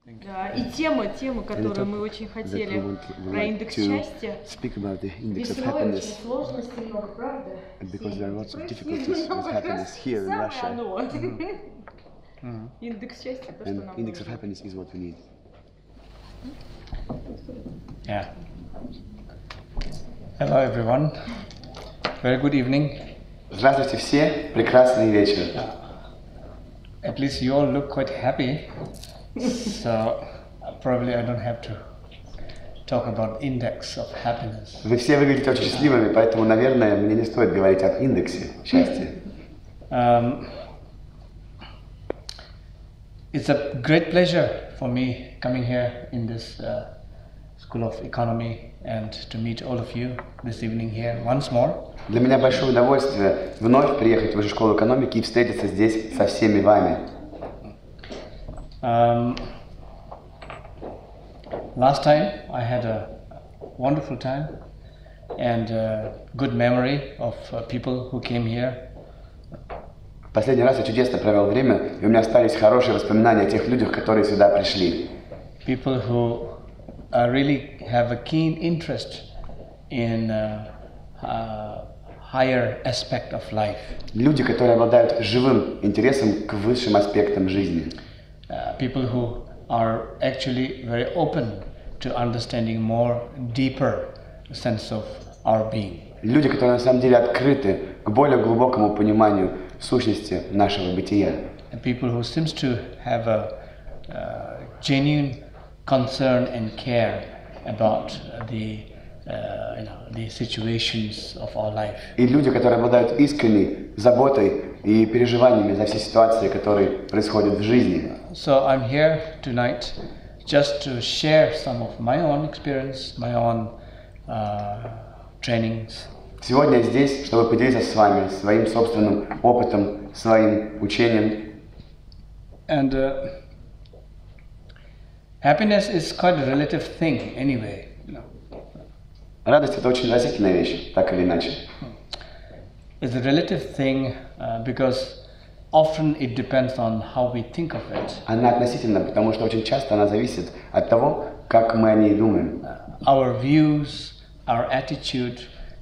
Да, и тема, которую мы очень хотели, про индекс счастья. Весной очень сложности много, правда? Индекс счастья, то, что нам нужно. Yeah. Hello everyone. Very good evening. Здравствуйте все, прекрасный вечер. At least you all look quite happy. So probably I don't have to talk about index of happiness. Вы все выглядите очень счастливыми, поэтому, наверное, мне не стоит говорить об индексе счастья. It's a great pleasure for me coming here in this School of Economy and to meet all of you this evening here once more. Для меня большое удовольствие вновь приехать в Высшую школу экономики и встретиться здесь со всеми вами. Last time I had a wonderful time and a good memory of people who came here. Последний раз я чудесно провел время, и у меня остались хорошие воспоминания о тех людях, которые сюда пришли. People who really have a keen interest in higher aspect of life. Люди, которые обладают живым интересом к высшим аспектам жизни. People who are actually very open to understanding more deeper sense of our being. Люди, которые на самом деле открыты к более глубокому пониманию сущности нашего бытия. And people who seems to have a genuine concern and care about the situations of our life. И люди, которые обладают искренней заботой и переживаниями за все ситуации, которые происходят в жизни. So I'm here tonight just to share some of my own experience, my own trainings. Сегодня я здесь, чтобы поделиться с вами своим собственным опытом, своим учением. And happiness is quite a relative thing anyway. Радость — это очень относительная вещь, так или иначе. It's a relative thing because often it depends on how we think of it. Она относительна, потому что очень часто она зависит от того, как мы о ней думаем. Our views, our attitude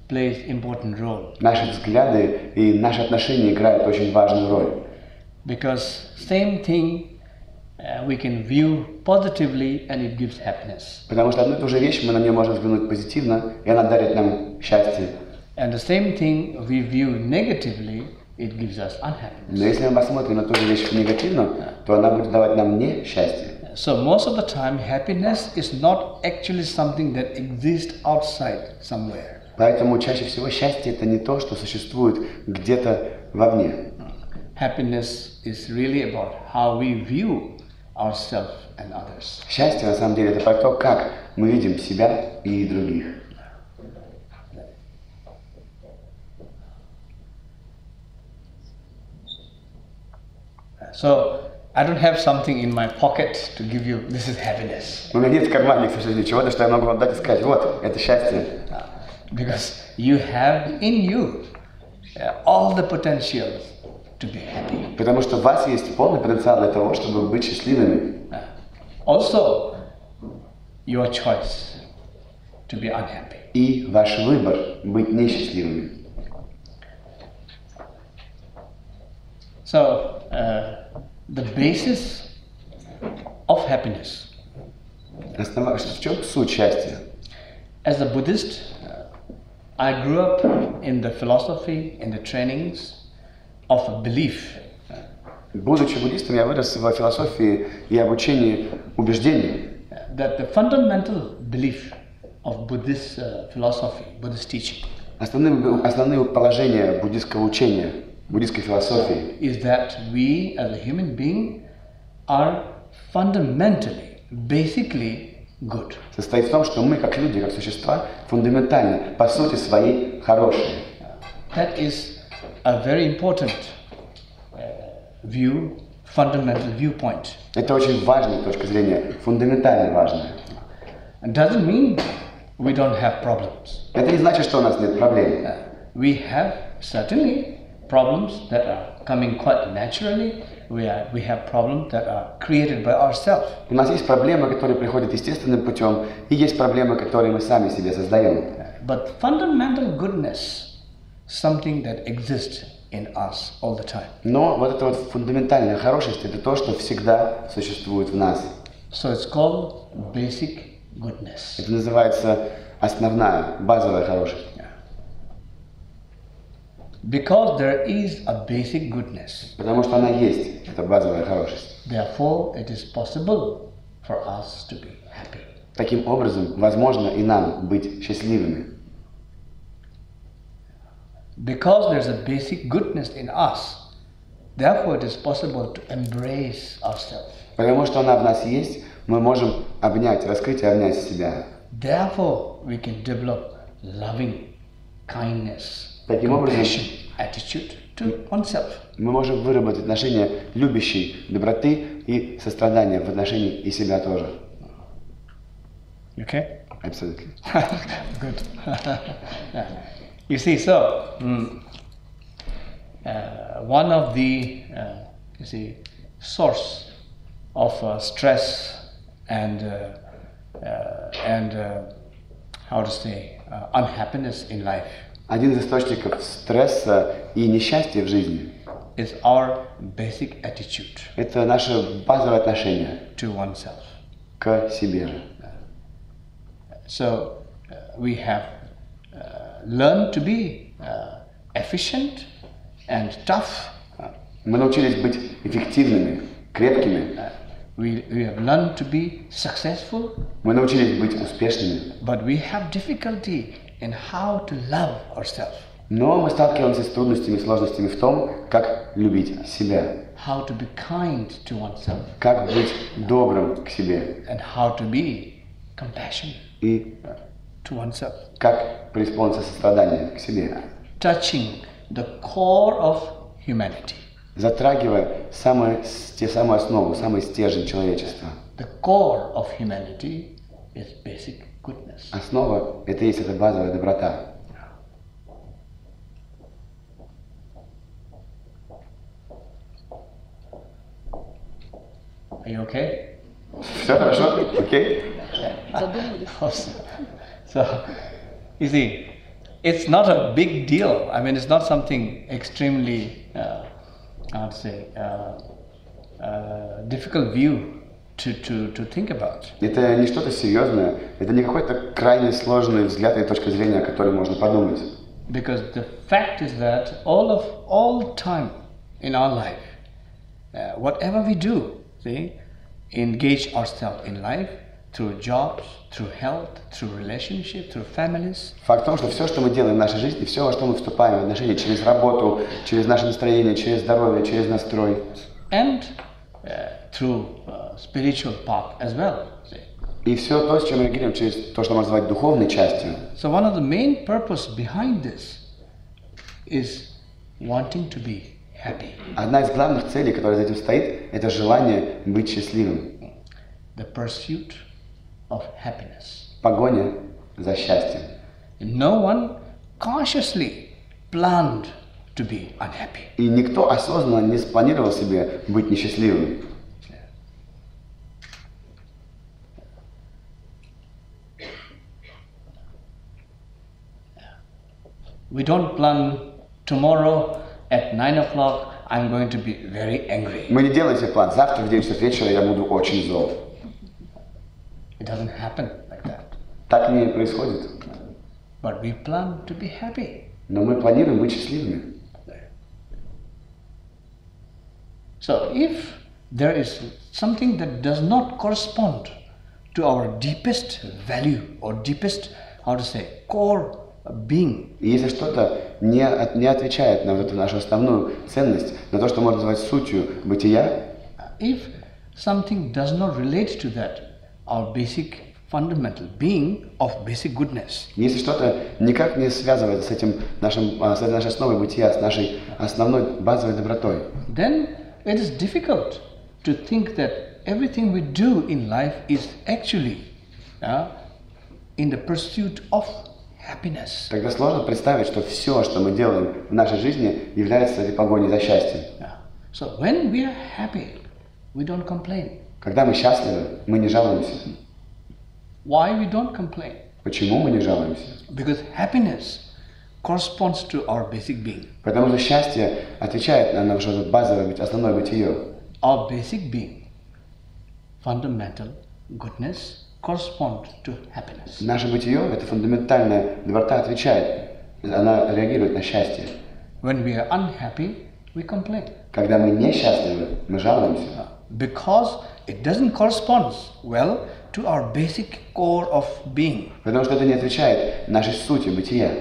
plays important role. Наши взгляды и наши отношения играют очень важную роль. Because same thing we can view positively and it gives happiness. Потому что одну и ту же вещь мы на нее можем взглянуть позитивно, и она дарит нам счастье. And the same thing we view negatively, it gives us unhappiness. Но если мы посмотрим на ту же вещь негативно, то она будет давать нам не счастье. So most of the time, happiness is not actually something that exists outside somewhere. Поэтому чаще всего счастье — это не то, что существует где-то вовне. Happiness is really about how we view ourselves and others. Счастье, на самом деле, это про то, как мы видим себя и других. So, I don't have something in my pocket to give you, this is happiness. У меня нет в кармане, к сожалению, чего-то, что я могу вам дать и сказать, вот, это счастье. Because you have in you all the potentials to be happy. Потому что у вас есть полный потенциал для того, чтобы быть счастливыми. Also, your choice to be unhappy. И ваш выбор быть несчастливыми. So, the basis of happiness. В чем суть счастья? As a Buddhist, I grew up in the philosophy, in the trainings of a belief. Будучи буддистом, я вырос в философии и обучении убеждений. That the fundamental belief of Buddhist philosophy, Buddhist teaching. Основные положения буддистского учения, буддистской философии. Is that we as a human being are fundamentally, basically good. Состоит в том, что мы, как люди, как существа, фундаментально, по сути своей, хорошие. That is a very important view, fundamental viewpoint. Это очень важная точка зрения, фундаментально важная. It doesn't mean we don't have problems. Это не значит, что у нас нет проблем. We have certainly problems that are coming quite naturally we have problems that are created by ourselves. У нас есть проблемы, которые приходят естественным путем, и есть проблемы, которые мы сами себе создаем. But fundamental goodness, something that exists in us all the time. Но вот эта вот фундаментальная хорошесть – это то, что всегда существует в нас. So it's called basic goodness. Это называется основная, базовая хорошесть. Because there is a basic goodness. Потому что она есть, это базовая хорошесть. Therefore, it is possible for us to be happy. Таким образом, возможно и нам быть счастливыми. Because there's a basic goodness in us, therefore it is possible to embrace ourselves. Потому что она в нас есть, мы можем обнять, раскрыть и обнять себя. Therefore, we can develop loving kindness. Таким образом, attitude to oneself. Мы можем выработать отношения любящей доброты и сострадания в отношении и себя тоже. Okay? Absolutely. Good. You see, so one of the source of stress and how to say unhappiness in life. Один из источников стресса и несчастья в жизни is our basic attitude. Это наше базовое отношение to oneself. К себе же. So we have learned to be efficient and tough. Мы научились быть эффективными, крепкими. We have learned to be successful. Мы научились быть успешными. But we have difficulty in how to love ourselves. Но мы сталкиваемся с трудностями и сложностями в том, как любить себя. How to be kind to oneself. Как быть добрым к себе. And how to be compassionate и to oneself. Как преисполниться сострадания к себе. Touching the core of humanity. Затрагивая самую основу, самый стержень человечества. The core of humanity is basic goodness. Основа – это есть эта базовая доброта. Are you okay? Все хорошо? Окей? So, you see, it's not a big deal. I mean, it's not something extremely, how to say, difficult view to think about. Это не что-то серьезное, это не какой-то крайне сложный взгляд или точка зрения, о которой можно подумать. Because the fact is that all time in our life, whatever we do, see, engage ourselves in life through jobs, through health, through relationship, through families. Факт в том, что все, что мы делаем в нашей жизни, все, во что мы вступаем в отношения через работу, через наше настроение, через здоровье, через настрой. And through spiritual path as well. See. И все то, с чем мы реагируем, через то, что можно назвать духовной частью. So one of the main purpose behind this is wanting to be happy. Одна из главных целей, которая за этим стоит, это желание быть счастливым. The pursuit of happiness. Погоня за счастьем. No one consciously planned to be unhappy. И никто осознанно не спланировал себе быть несчастливым. We don't plan tomorrow at 9 o'clock I'm going to be very angry. Мы не делаем себе план. Завтра в 9 часов вечера я буду очень зол. It doesn't happen like that. Так не происходит. But we plan to be happy. Но мы планируем быть счастливыми. So if there is something that does not correspond to our deepest value or deepest, how to say, core being. И если что-то не отвечает на вот эту нашу основную ценность, на то, что можно назвать сутью бытия, if something does not relate to that, our basic fundamental being of basic goodness. Если что-то никак не связывается с этой нашей основой бытия, с нашей основной базовой добротой, then it is difficult to think that everything we do in life is actually in the pursuit of happiness. Тогда сложно представить, что все, что мы делаем в нашей жизни, является этой погоней за счастьем. So when we are happy, we don't complain. Когда мы счастливы, мы не жалуемся. Why we don't complain? Почему мы не жалуемся? Because happiness corresponds to our basic being. Потому что счастье отвечает на наше базовое, основное бытие. Our basic being, fundamental goodness, corresponds to happiness. Наше бытие, это фундаментальная доброта, отвечает, она реагирует на счастье. When we are unhappy, we complain. Когда мы несчастливы, мы жалуемся. Because it doesn't correspond well to our basic core of being. Потому что это не отвечает нашей сути бытия.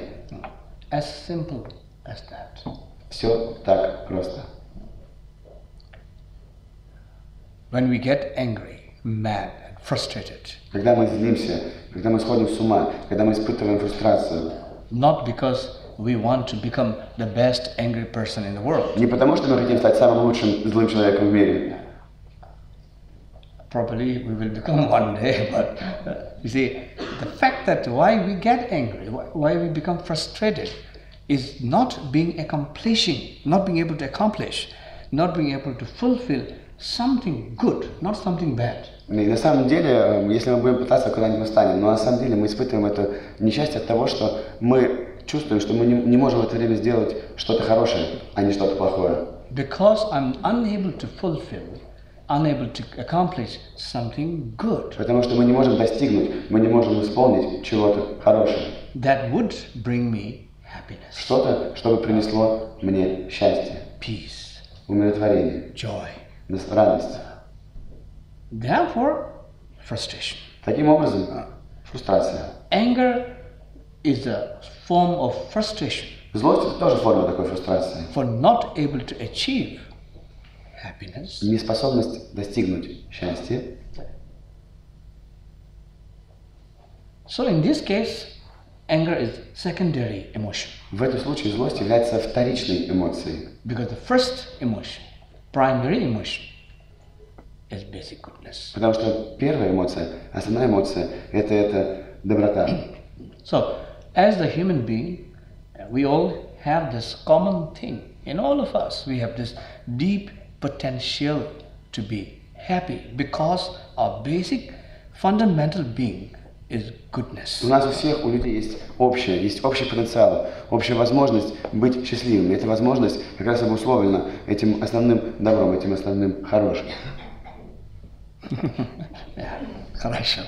As simple as that. Все так просто. When we get angry, mad and frustrated. Когда мы злимся, когда мы сходим с ума, когда мы испытываем фрустрацию. Not because we want to become the best angry person in the world. Не потому, что мы хотим стать самым лучшим злым человеком в мире. Probably we will become one day, but you see, the fact that why we get angry, why we become frustrated, is not being accomplishing, not being able to accomplish, not being able to fulfill something good, not something bad. И на самом деле, если мы будем пытаться, куда-нибудь устанем, но на самом деле мы испытываем это несчастье от того, что мы чувствуем, что мы не можем в это время сделать что-то хорошее, а не что-то плохое. Because I'm unable to fulfill, unable to accomplish something good. Потому что мы не можем достигнуть, мы не можем исполнить чего-то хорошего. That would bring me happiness. Что-то, что бы принесло мне счастье, Peace, умиротворение, joy. радость. Therefore, frustration. Таким образом, фрустрация. Anger is a form of frustration. Злость – это тоже форма такой фрустрации. For not able to achieve happiness. Неспособность достигнуть счастья. So in this case, anger is secondary emotion. В этом случае злость является вторичной эмоцией. Because the first emotion, primary emotion, is basic goodness. Потому что первая эмоция, основная эмоция – это доброта. So, as the human being, we all have this common thing. In all of us, we have this deep potential to be happy because our basic fundamental being is goodness. У нас у всех, у людей есть общий потенциал, общая возможность быть счастливым. И эта возможность как раз обусловлена этим основным добром, этим основным хорошим. Хорошо.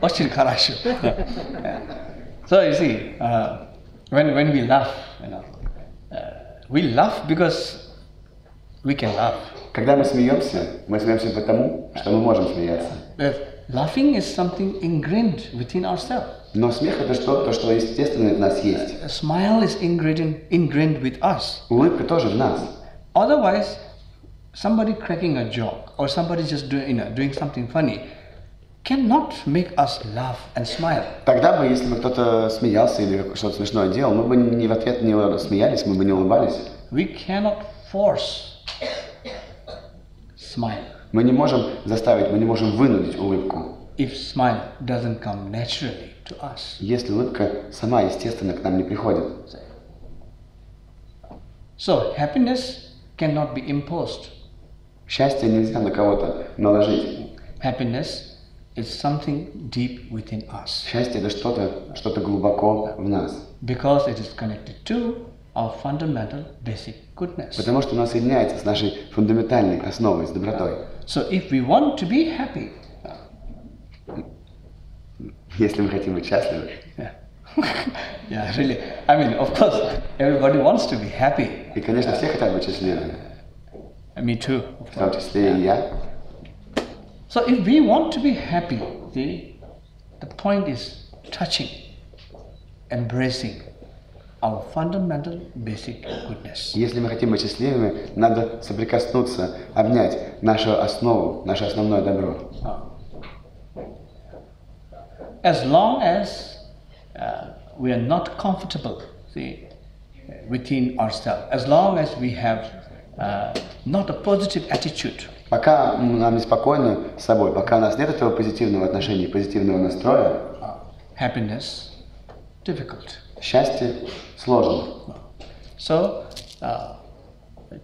Очень хорошо. So you see, when we laugh, we laugh because we can laugh. Когда мы смеемся потому, что мы можем смеяться. Laughing is something ingrained within ourselves. Но смех это то, что естественно в нас есть. A smile is ingrained with us. Улыбка тоже в нас. Otherwise, somebody cracking a joke or somebody just doing something funny cannot make us laugh and smile. Тогда бы, если бы кто-то смеялся или что-то смешное делал, мы бы не в ответ не смеялись, мы бы не улыбались. We cannot force smile. Мы не можем заставить, мы не можем вынудить улыбку. If smile doesn't come naturally to us. Если улыбка сама естественно к нам не приходит. So happiness cannot be imposed. Счастье нельзя на кого-то наложить. Happiness is something deep within us. Счастье это что-то глубоко в нас. Because it is connected to our fundamental basic goodness. Потому что оно соединяется с нашей фундаментальной основой, с добротой. So if we want to be happy, если мы хотим быть счастливы. Yeah, really. I mean, of course, everybody wants to be happy. И, конечно, все хотят быть счастливыми. Me too. В том числе и я. So if we want to be happy, the point is touching, embracing our fundamental basic goodness. Если мы хотим быть счастливыми, надо соприкоснуться, обнять нашу основу, наше основное добро. As long as we are not comfortable, within ourselves, as long as we have not a positive attitude. Пока нам неспокойно с собой, пока у нас нет этого позитивного отношения, позитивного настроя, happiness difficult. Счастье сложно. So,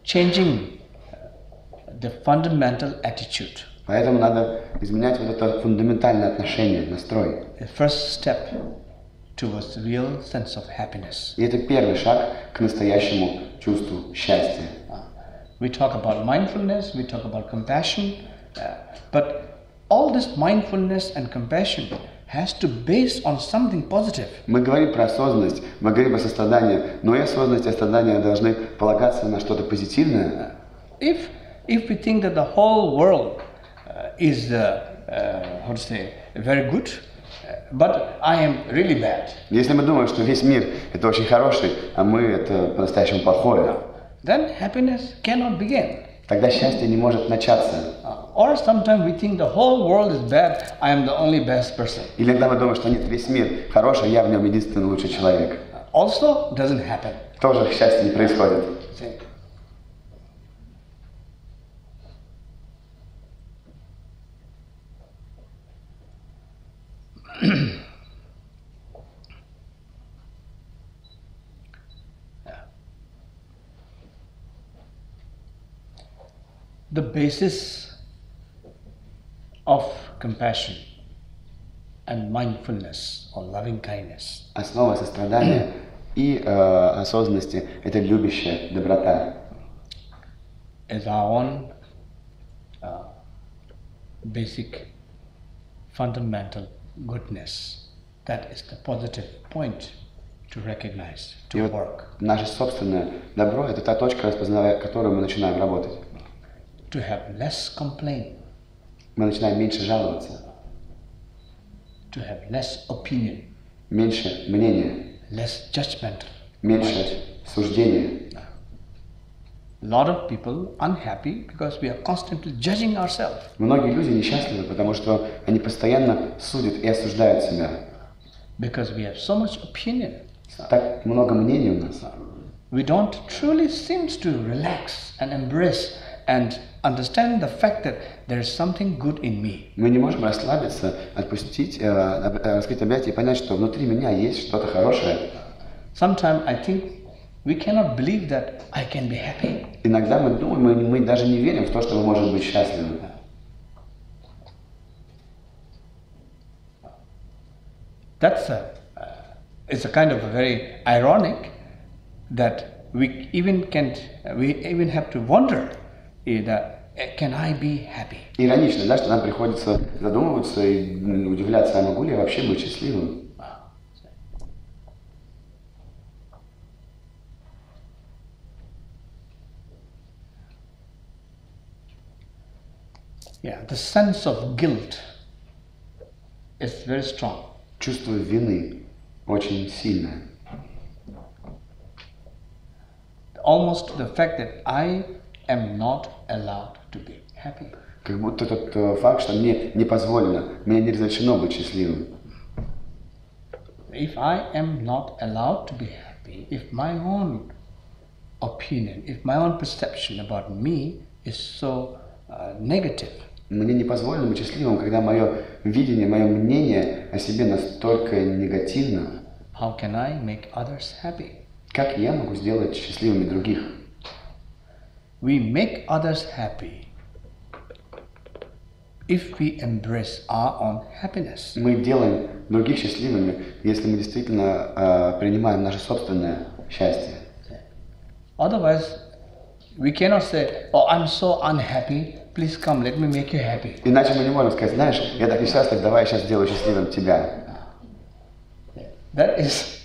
changing the fundamental attitude. Поэтому надо изменять вот это фундаментальное отношение, настрой. The first step towards the real sense of happiness. И это первый шаг к настоящему чувству счастья. We talk about mindfulness, we talk about compassion, but all this mindfulness and compassion has to base on something positive. Мы говорим про осознанность, мы говорим о сострадании, но и осознанность и сострадание должны полагаться на что-то позитивное. If we think that the whole world is how to say, very good, but I am really bad. Если мы думаем, что весь мир это очень хороший, а мы это по-настоящему плохое, then happiness cannot begin. тогда счастье не может начаться. Or sometimes we think the whole world is bad, I am the only best person. Или иногда мы думаем, что нет, весь мир хороший, я в нем единственный лучший человек. Also doesn't happen. Тоже счастье не происходит. The basis of compassion and mindfulness or loving kindness Основа сострадания и осознанности – это любящая доброта. is our own basic fundamental goodness. That is the positive point to recognize, И to вот work. наше собственное добро – это та точка, распознавая которую мы начинаем работать. To have less complaint, Мы начинаем меньше жаловаться, to have less opinion, меньше мнения, less judgmental. меньше суждения. A lot of people unhappy because we are constantly judging ourselves. Многие люди несчастливы, потому что они постоянно судят и осуждают себя. Because we have so much opinion. Так много мнений у нас. We don't truly seem to relax and embrace and understand the fact that there is something good in me. Мы не можем расслабиться, отпустить, раскрыть объятия и понять, что внутри меня есть что-то хорошее. Sometimes I think we cannot believe that I can be happy. Иногда мы думаем, мы даже не верим в то, что мы можем быть счастливы. It's a kind of very ironic that we even have to wonder that can I be happy? Иронично, да, что нам приходится задумываться и удивляться, а могу ли я вообще быть счастливым? Yeah, the sense of guilt is very strong. Чувство вины очень сильное. Almost the fact that I am not allowed to be happy. Как будто тот факт, что мне не позволено, мне не разрешено быть счастливым. If I am not allowed to be happy, if my own opinion, if my own perception about me is so negative. Мне не позволено быть счастливым, когда мое видение, мое мнение о себе настолько негативно. How can I make others happy? Как я могу сделать счастливыми других? We make others happy if we embrace our own happiness. Мы делаем других счастливыми, если мы действительно принимаем наше собственное счастье. Otherwise, we cannot say, "Oh, I'm so unhappy. Please come, let me make you happy." Иначе мы не можем сказать, знаешь, я так несчастлив, давай я сейчас сделаю счастливым тебя. That is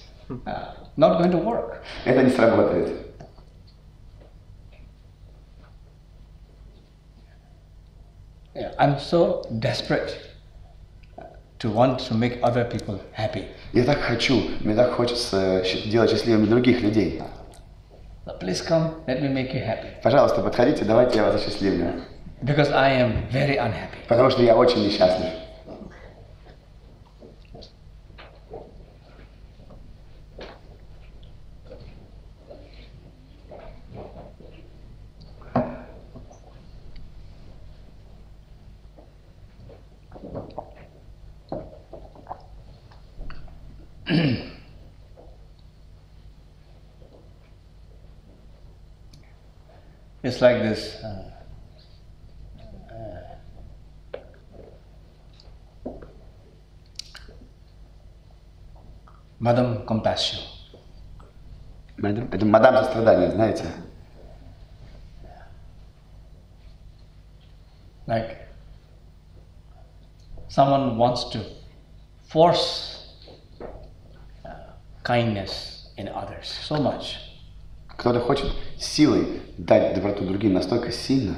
not going to work. Это не сработает. Yeah, I'm so desperate to want to make other people happy. Я так хочу, мне так хочется делать счастливыми других людей. So please come, let me make you happy. Пожалуйста, подходите, давайте я вас осчастливлю. Because I am very unhappy. Потому что я очень несчастлив. It's like this Madam Compassion. Это мадам сострадание, знаете? Like someone wants to force kindness in others so much. Кто-то хочет силой дать доброту другим настолько сильно,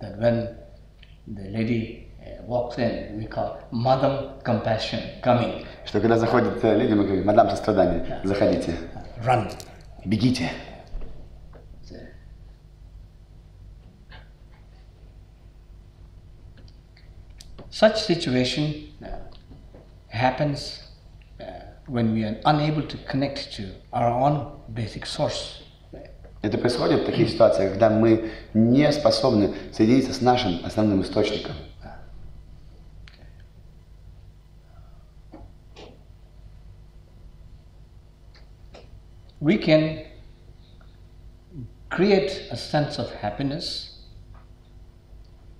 that when the lady walks in, we call Madam Compassion coming. Что когда заходят люди, мы говорим, мадам сострадание, заходите. Run. Бегите. Such situation happens when we are unable to connect to our own basic source. Это происходит в таких ситуациях, когда мы не способны соединиться с нашим основным источником. We can create a sense of happiness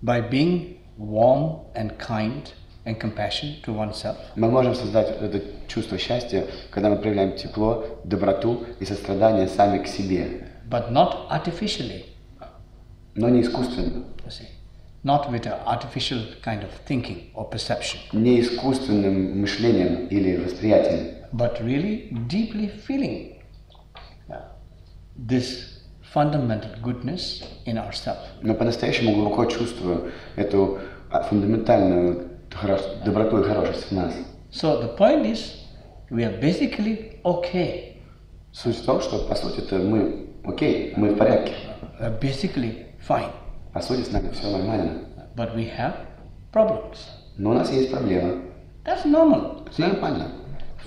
by being warm and kind and compassion to oneself. Мы можем создать это чувство счастья, когда мы проявляем тепло, доброту и сострадание сами к себе. But not artificially. Но не искусственно. Not with an artificial kind of thinking or perception. Не искусственным мышлением или восприятием. But really deeply feeling this fundamental goodness in ourselves. Но по-настоящему глубоко чувствую эту фундаментальную доброту и хорошесть в нас. So the point is, we are basically okay. Суть в том, что по сути-то мы окей, мы в порядке. Basically fine. По сути с нами все нормально. But we have problems. Но у нас есть проблемы. That's normal. Это нормально.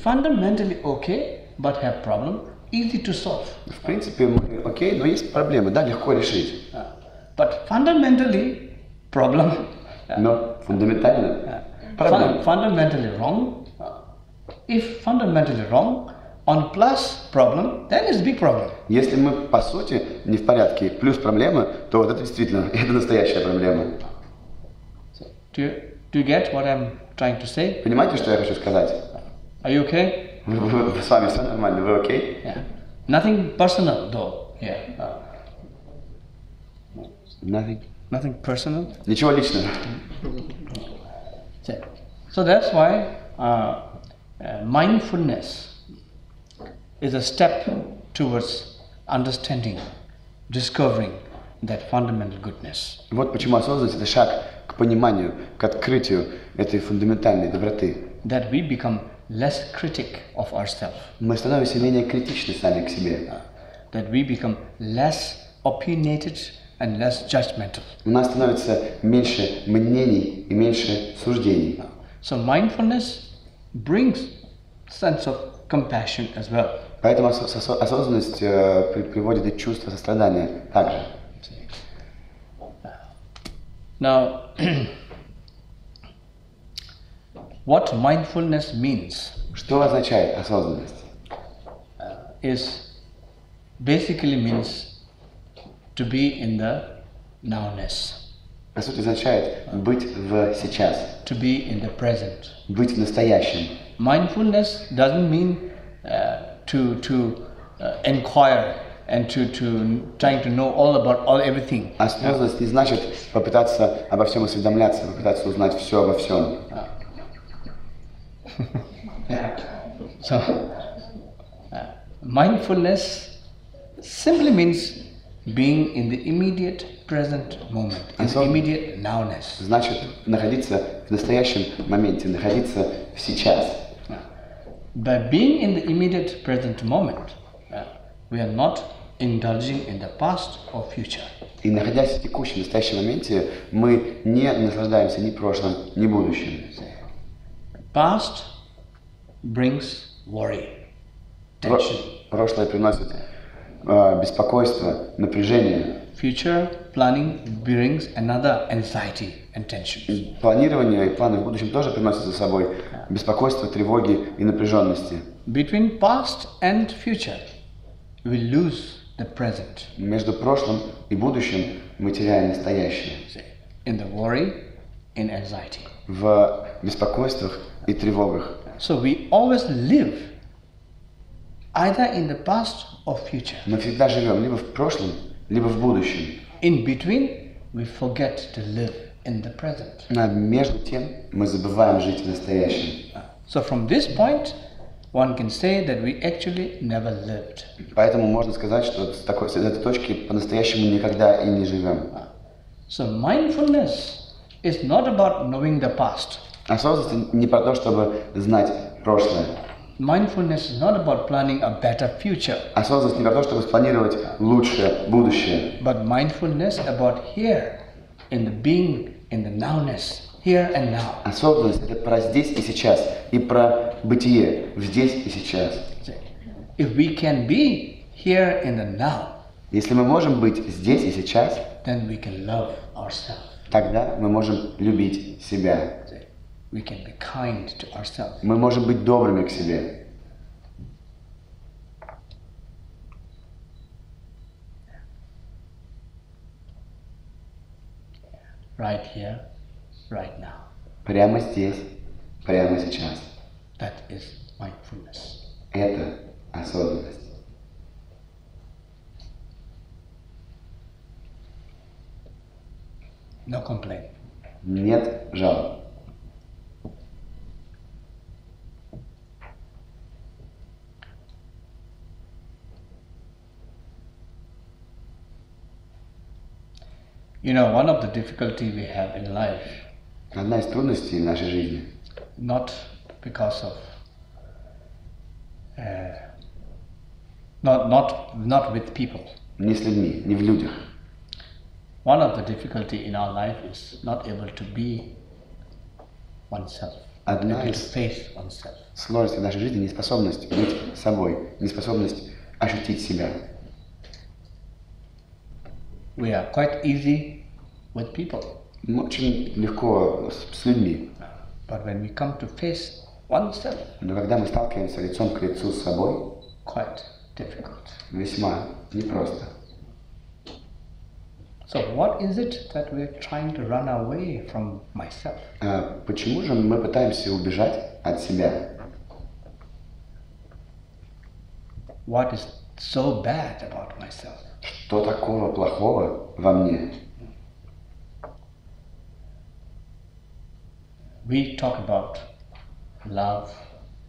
Fundamentally okay, but have problem, easy to solve. В принципе, мы окей, но есть проблемы, да, легко решить. But fundamentally problem. Но фундаментально проблема. Fundamentally wrong. If fundamentally wrong, on plus problem, then it's big problem. Если мы по сути не в порядке, плюс проблемы, то вот это действительно, это настоящая проблема. Do you get what I'm trying to say? Понимаете, что я хочу сказать? Are you okay? С вами все нормально, вы окей? Yeah. Nothing personal though. Yeah. Nothing personal. Ничего личного. So that's why mindfulness is a step towards understanding, discovering that fundamental goodness. Вот почему осознанность – это шаг к пониманию, к открытию этой фундаментальной доброты. That we become less critic of ourselves. Мы становимся менее критичны сами к себе. That we become less opinionated and less judgmental. У нас становится меньше мнений и меньше суждений. So mindfulness brings sense of compassion as well. Поэтому осознанность приводит и чувство сострадания также. Now, what mindfulness means Что означает осознанность? Is basically means to be in the nowness. По сути, означает быть в сейчас. To be in the present. Быть в настоящем. Mindfulness doesn't mean to inquire and to trying to know all about everything. Осознанность не значит попытаться обо всем осведомляться, попытаться узнать все обо всем. So, mindfulness simply means being in the immediate present moment, in the immediate nowness. Значит находиться в настоящем моменте, находиться в сейчас. By being in the immediate present moment, we are not indulging in the past or future. И находясь в текущем, настоящем моменте, мы не наслаждаемся ни прошлым, ни будущим. Past brings worry, tension. Прошлое приносит беспокойство, напряжение. Future planning brings another anxiety and tension. Планирование и планы в будущем тоже приносят за собой беспокойство, тревоги и напряженности. Between past and future, we lose the present. Между прошлым и будущим мы теряем настоящее. In the worry, in anxiety. В беспокойствах и тревогах. So we always live either in the past or future. Мы всегда живем либо в прошлом, либо в будущем. In between, we forget to live in the present. А между тем мы забываем жить в настоящем. So from this point, one can say that we actually never lived. Поэтому можно сказать, что с этой точки по-настоящему никогда и не живем. So mindfulness is not about knowing the past. Осознанность не про то, чтобы знать прошлое. Mindfulness is not about planning a better future. Осознанность не про то, чтобы спланировать лучшее будущее. But mindfulness about here, in the being, in the nowness, here and now. Осознанность — это про здесь и сейчас, и про бытие здесь и сейчас. If we can be here in the now, если мы можем быть здесь и сейчас, then we can love ourselves. Тогда мы можем любить себя. We can be kind to ourselves. Мы можем быть добрыми к себе. Right here, right now. Прямо здесь, прямо сейчас. That is mindfulness. Это осознанность. No complaint. Нет жалоб. You know, one of the difficulties we have in life. Одна из трудностей в нашей жизни. Not because of not with people. Не с людьми, не в людях. One of the difficulty in our life is not able to be oneself. Одна to из face oneself. сложностей в нашей жизни — неспособность быть собой, неспособность ощутить себя. We are quite easy with people. Очень легко с людьми. But when we come to face oneself, но когда мы сталкиваемся лицом к лицу с собой, quite difficult. Весьма непросто. So what is it that we're trying to run away from myself? Почему же мы пытаемся убежать от себя? What is so bad about myself? Что такого плохого во мне? We talk about love,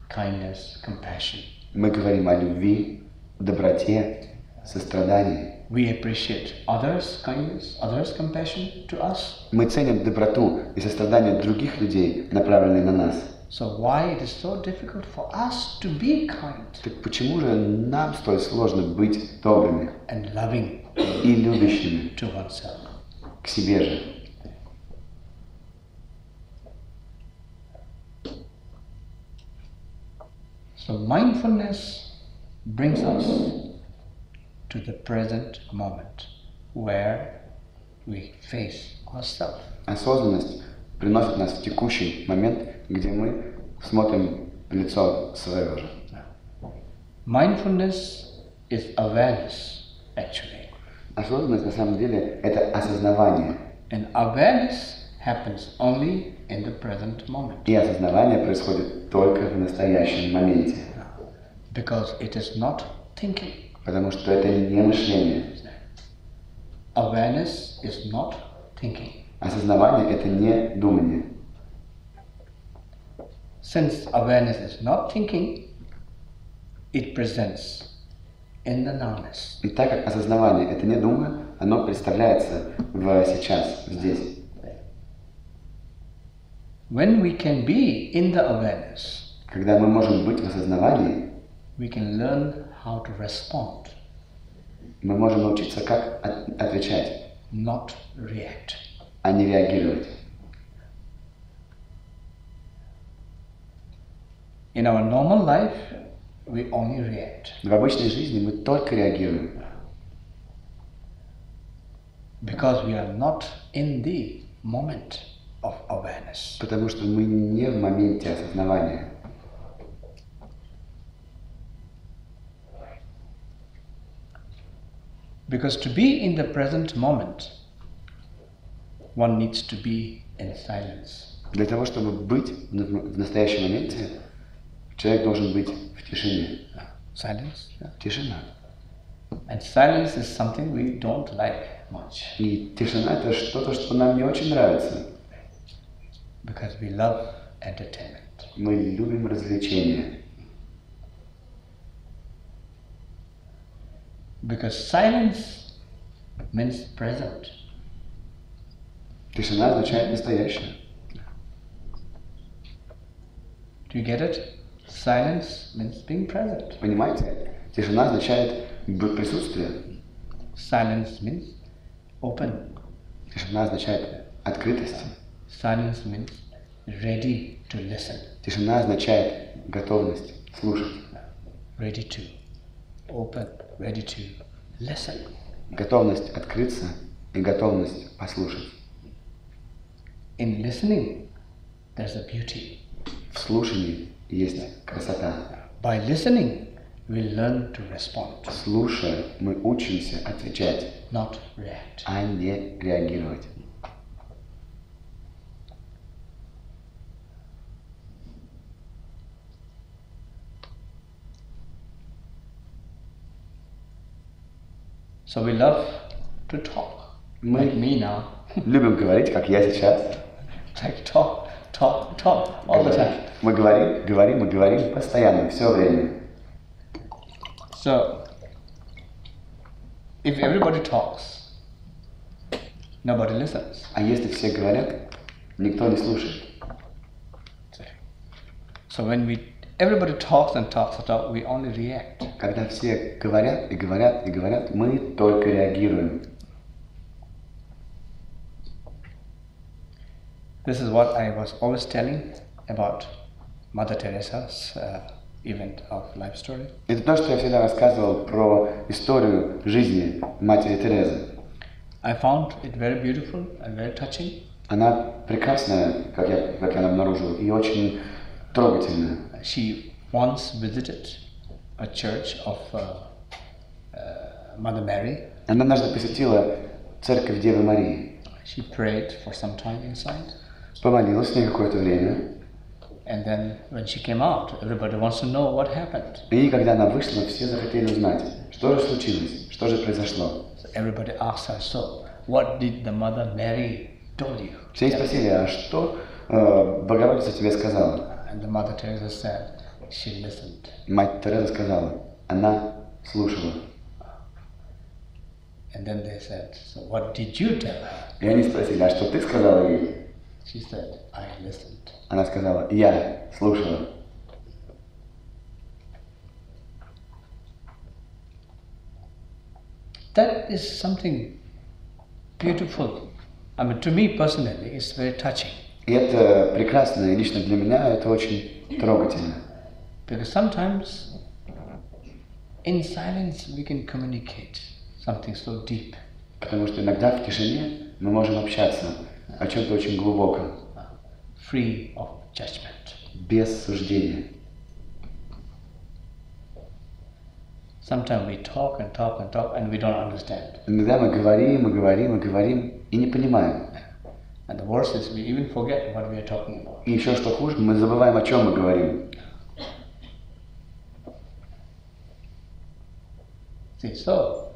kindness, compassion. Мы говорим о любви, доброте, сострадании. We appreciate others' kindness, others' compassion to us. Мы ценим доброту и сострадание других людей, направленные на нас. So why it is so difficult for us to be kind? Так почему же нам столь сложно быть добрыми and loving и любящими to oneself? К себе же. So mindfulness brings us to the present moment where we face ourselves. Осознанность приносит нас в текущий момент, где мы смотрим в лицо своего же. Mindfulness is awareness, actually. Осознанность на самом деле это осознавание. And awareness happens only in the present moment. И осознавание происходит только в настоящем моменте. Because it is not thinking. Потому что это не мышление. Awareness is not thinking. Осознавание это не думание. Since awareness is not thinking, it presents in the nowness. И так как осознавание это не думание, оно представляется в сейчас, здесь. When we can be in the awareness, когда мы можем быть в осознавании, we can learn how to respond. Мы можем научиться, как отвечать, not react. А не реагировать. In our normal life, we only react. В обычной жизни мы только реагируем. Because we are not in the moment of awareness. Потому что мы не в моменте осознавания. Because to be in the present moment, one needs to be in silence. Для того, чтобы быть в настоящем моменте, Человек должен быть в тишине. Silence. Yeah. Тишина. And silence is something we don't like much. И тишина это что-то, что нам не очень нравится. Because we love entertainment. Мы любим развлечения. Because silence means present. Тишина означает настоящее. Do you get it? Silence means being present. Понимаете? Тишина означает присутствие. Silence means open. Тишина означает открытость. Silence means ready to listen. Тишина означает готовность слушать. Ready to open, ready to listen. Готовность открыться и готовность послушать. In listening, there's a beauty. В слушании есть красота. By listening, we learn to respond. Слушая, мы учимся отвечать, not react. А не реагировать. So we love to talk. Мы like me now. любим говорить, как я сейчас. Like talk all the time. Мы говорим постоянно, все время. So, if everybody talks, nobody listens. А если все говорят, никто не слушает. So when everybody talks and talks, we only react. Когда все говорят и говорят и говорят, мы только реагируем. This is what I was always telling about Mother Teresa's event of life story. Это то, что я всегда рассказывал про историю жизни матери Терезы. I found it very beautiful and very touching. Она прекрасная, как я обнаружил, и очень трогательная. She once visited a church of Mother Mary. Она однажды посетила церковь Девы Марии. She prayed for some time inside. Помолилась с ней какое-то время. And then when she came out, everybody wants to know what happened. И когда она вышла, все захотели узнать, что же случилось, что же произошло. So everybody asked her, so what did the Mother Mary told you? Все спросили, а что Богородица тебе сказала? And the Mother Teresa said, she listened. Мать Тереза сказала, она слушала. And then they said, so what did you tell her? И они спросили, а что ты сказала ей? She said, I listened. Она сказала, я слушала. That is something beautiful. I mean, to me personally, it's very touching. И это прекрасно, и лично для меня это очень трогательно. Because sometimes in silence we can communicate something so deep. Потому что иногда в тишине мы можем общаться о чем-то очень глубоком. Free of judgment. Без суждения. Sometimes we talk and talk and talk and we don't understand. Иногда мы говорим и не понимаем. And the worst is we even forget what we are talking about. И еще что хуже, мы забываем, о чем мы говорим. See, so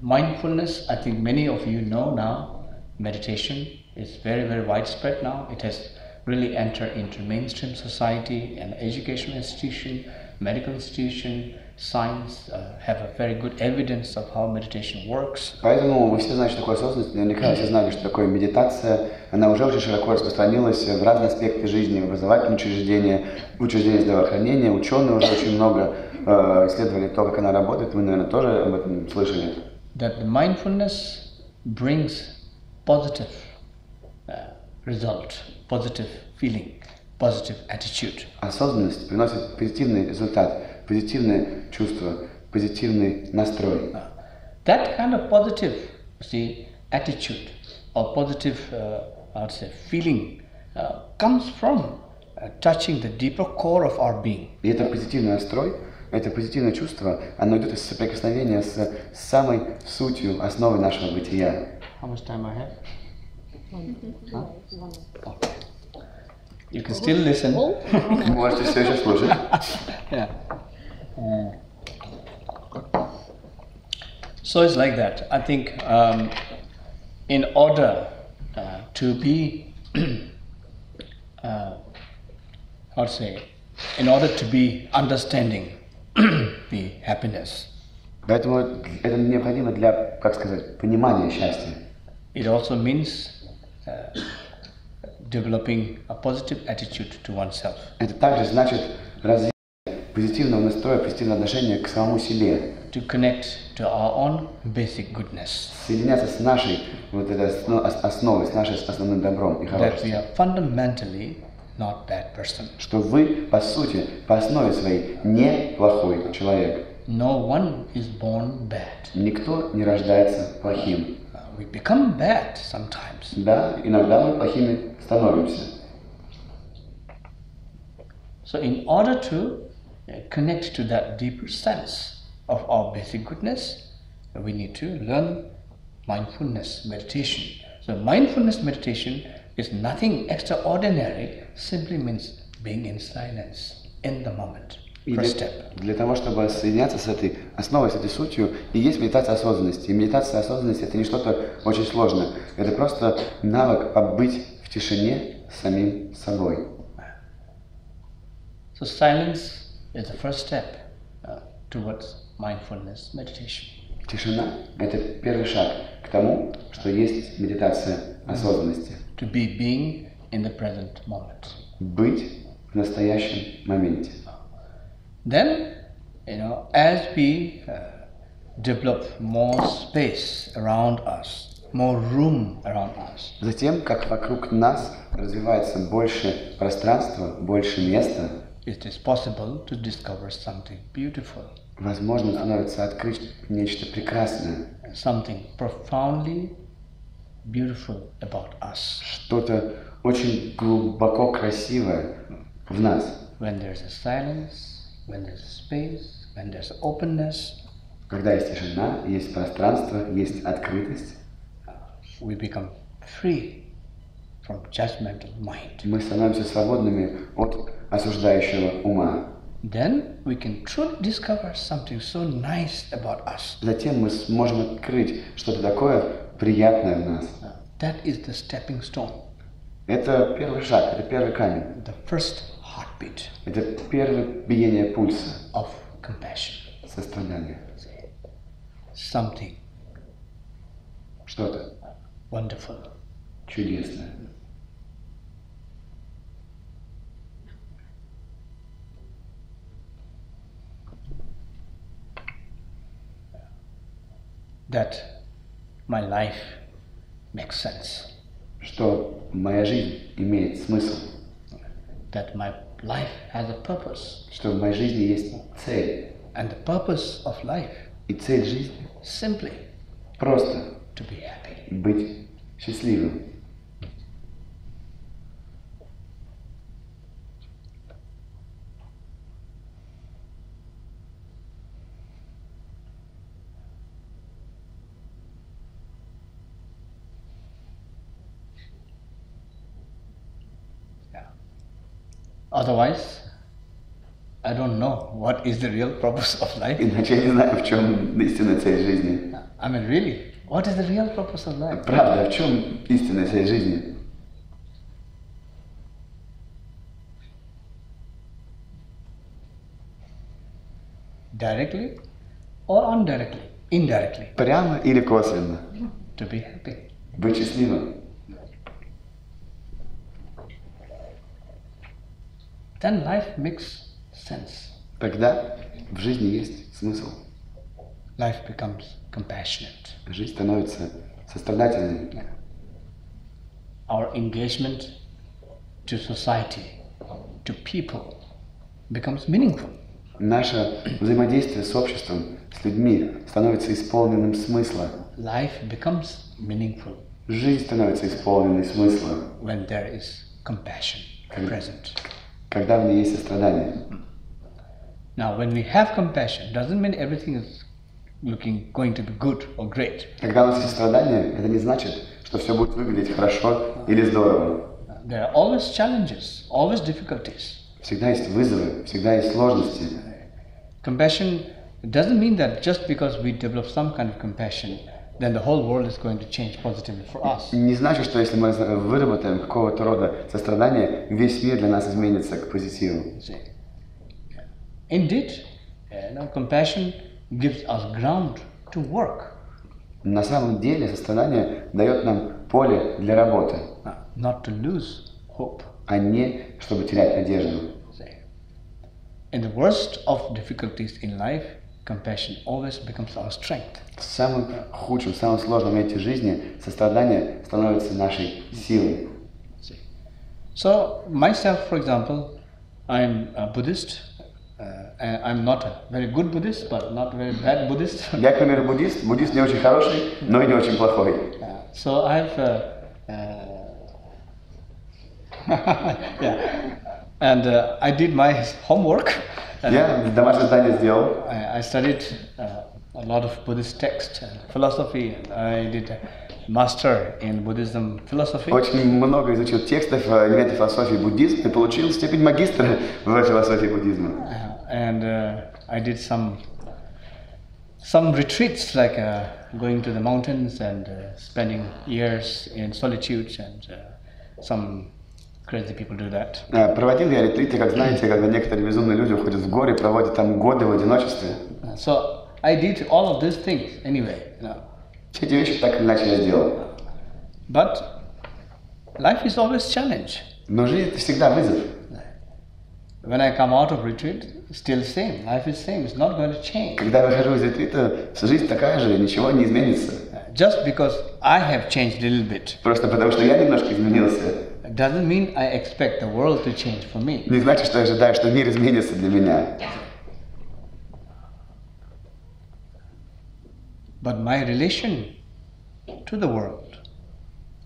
mindfulness, I think many of you know now, meditation is very, very widespread now. It has really entered into mainstream society and educational institution, medical institution, science have a very good evidence of how meditation works. Поэтому вы все знаете, что такое осознанность, наверняка все знали, что такое медитация. Она уже очень широко распространилась в разные аспекты жизни, в образовательные учреждения, здравоохранения. Ученые уже очень много исследовали то, как она работает. Вы, наверное, тоже об этом слышали. That the mindfulness brings positive result, positive feeling, positive attitude. Осознанность приносит позитивный результат, позитивное чувство, позитивный настрой. That kind of positive, attitude or positive, feeling comes from touching the deeper core of our being. И это позитивный настрой, это позитивное чувство, оно идет из соприкосновения с самой сутью, основой нашего бытия. How much time I have? Huh? You can still listen. Можете все еще слушать. Yeah. So it's like that. I think in order to be, how to say, in order to be understanding the happiness. Поэтому это необходимо для, как сказать, понимания счастья. It also means developing a positive attitude to oneself. Это также значит развитие позитивного настроя, позитивного отношения к самому себе. To connect to our own basic goodness. Соединяться с нашей вот этой основой, с нашим основным добром и That we хорошим. are fundamentally not bad person. Что вы, по сути, по основе своей, не плохой человек. No one is born bad. Никто не рождается плохим. We become bad sometimes. Да, иногда мы плохими становимся. So in order to connect to that deeper sense of our basic goodness, we need to learn mindfulness meditation. So mindfulness meditation is nothing extraordinary, simply means being in silence in the moment. И First step. для того, чтобы соединяться с этой основой, с этой сутью, и есть медитация осознанности. И медитация осознанности – это не что-то очень сложное. Это просто навык побыть в тишине с самим собой. So silence is the first step towards mindfulness meditation. Тишина – это первый шаг к тому, что есть медитация осознанности. To be being in the present moment. Быть в настоящем моменте. Then, as we develop more space around us, more room around us. Затем, как вокруг нас развивается больше пространства, больше места, It is possible to discover something beautiful. возможно становится открыть нечто прекрасное. Something profoundly beautiful about us. Что-то очень глубоко красивое в нас. When there's a silence, when there's space, when there's openness, Когда есть тишина, есть пространство, есть открытость, we become free from judgmental mind. мы становимся свободными от осуждающего ума. Then we can truly discover something so nice about us. Затем мы сможем открыть что-то такое приятное в нас. That is the stepping stone. Это первый шаг, это первый камень. The first heartbeat Это первое биение пульса, of compassion. сострадания. Something Что-то wonderful. чудесное. That my life makes sense. Что моя жизнь имеет смысл. That my life has a purpose. Что в моей жизни есть цель. And the purpose of life И цель жизни simply просто to be happy. быть счастливым. Otherwise, I don't know what is the real purpose of life. Иначе я не знаю, в чем истинная цель жизни. I mean, really, what is the real purpose of life? Правда, в чем истинная цель жизни? Directly or indirectly, Прямо или косвенно? to be happy. Быть счастливым. Then life makes sense. Тогда в жизни есть смысл. Life becomes compassionate. Жизнь становится сострадательной. Our engagement to society, to people, becomes meaningful. Наше взаимодействие с обществом, с людьми становится исполненным смысла. Life becomes meaningful Жизнь становится исполненной смысла, when there is compassion present. когда в ней есть сострадание. Now, when we have compassion, doesn't mean everything is going to be good or great. Когда у нас есть сострадание, это не значит, что все будет выглядеть хорошо или здорово. There are always challenges, always difficulties. Всегда есть вызовы, всегда есть сложности. Compassion doesn't mean that just because we develop some kind of compassion, then the whole world is going to change positively for us. Не значит, что если мы выработаем какого-то рода сострадание, весь мир для нас изменится к позитиву. Indeed, compassion gives us ground to work. На самом деле сострадание дает нам поле для работы, not to lose hope. А не чтобы терять надежду. In the worst of difficulties in life, compassion always becomes our strength. В самом худшем, в самом сложном моменте жизни сострадание становится нашей силой. So myself, for example, I'm a Buddhist. I'm not a very good Buddhist, but not a very bad Buddhist. Я, к примеру, буддист. Буддист не очень хороший, но и не очень плохой. So I've and I did my homework. Я домашнее задание сделал. I studied a lot of Buddhist text and philosophy. I did a master in Buddhism philosophy. Очень много изучил текстов, элементов философии буддизма и получил степень магистра в философии буддизма. And I did some retreats, like going to the mountains and spending years in solitude, and some crazy people do that. Проводил я ретриты, как знаете, когда некоторые безумные люди уходят в горы, проводят там годы в одиночестве. So I did all of these things anyway. Все эти вещи так или иначе я сделал. But life is always challenge. Но жизнь это всегда вызов. When I come out of retreat, still same. Life is same. It's not going to change. Когда я выхожу из ретрита, жизнь такая же, ничего не изменится. Just because I have changed a little bit. Просто потому что я немножко изменился. Doesn't mean I expect the world to change for me. Не значит, что я ожидаю, что мир изменится для меня. But my relation to the world,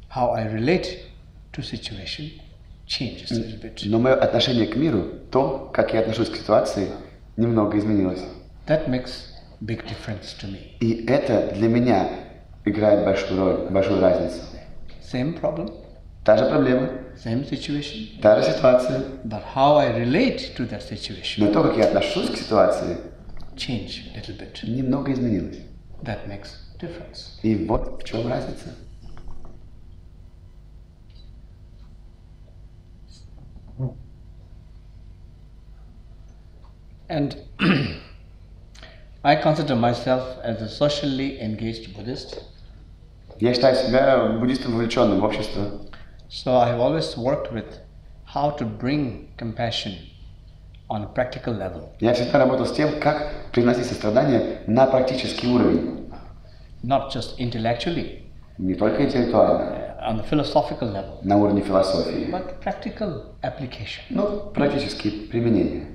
how I relate to situation, changes a little bit. Но мое отношение к миру, то, как я отношусь к ситуации, немного изменилось. That makes big difference to me. И это для меня играет большую роль, большую разницу. Same problem. Та же проблема. Same situation. Та же ситуация. But how I relate to that situation. Но то, как я отношусь к ситуации, change a little bit. Немного изменилось. That makes difference. И вот в чем разница. And I consider myself as a socially engaged Buddhist. Я считаю себя буддистом, вовлеченным в общество. So I have always worked with how to bring compassion on a practical level. Я всегда работал с тем, как приносить сострадание на практический уровень. Not just intellectually. Не только интеллектуально. On the philosophical level. На уровне философии. But practical application. Ну, практические применения.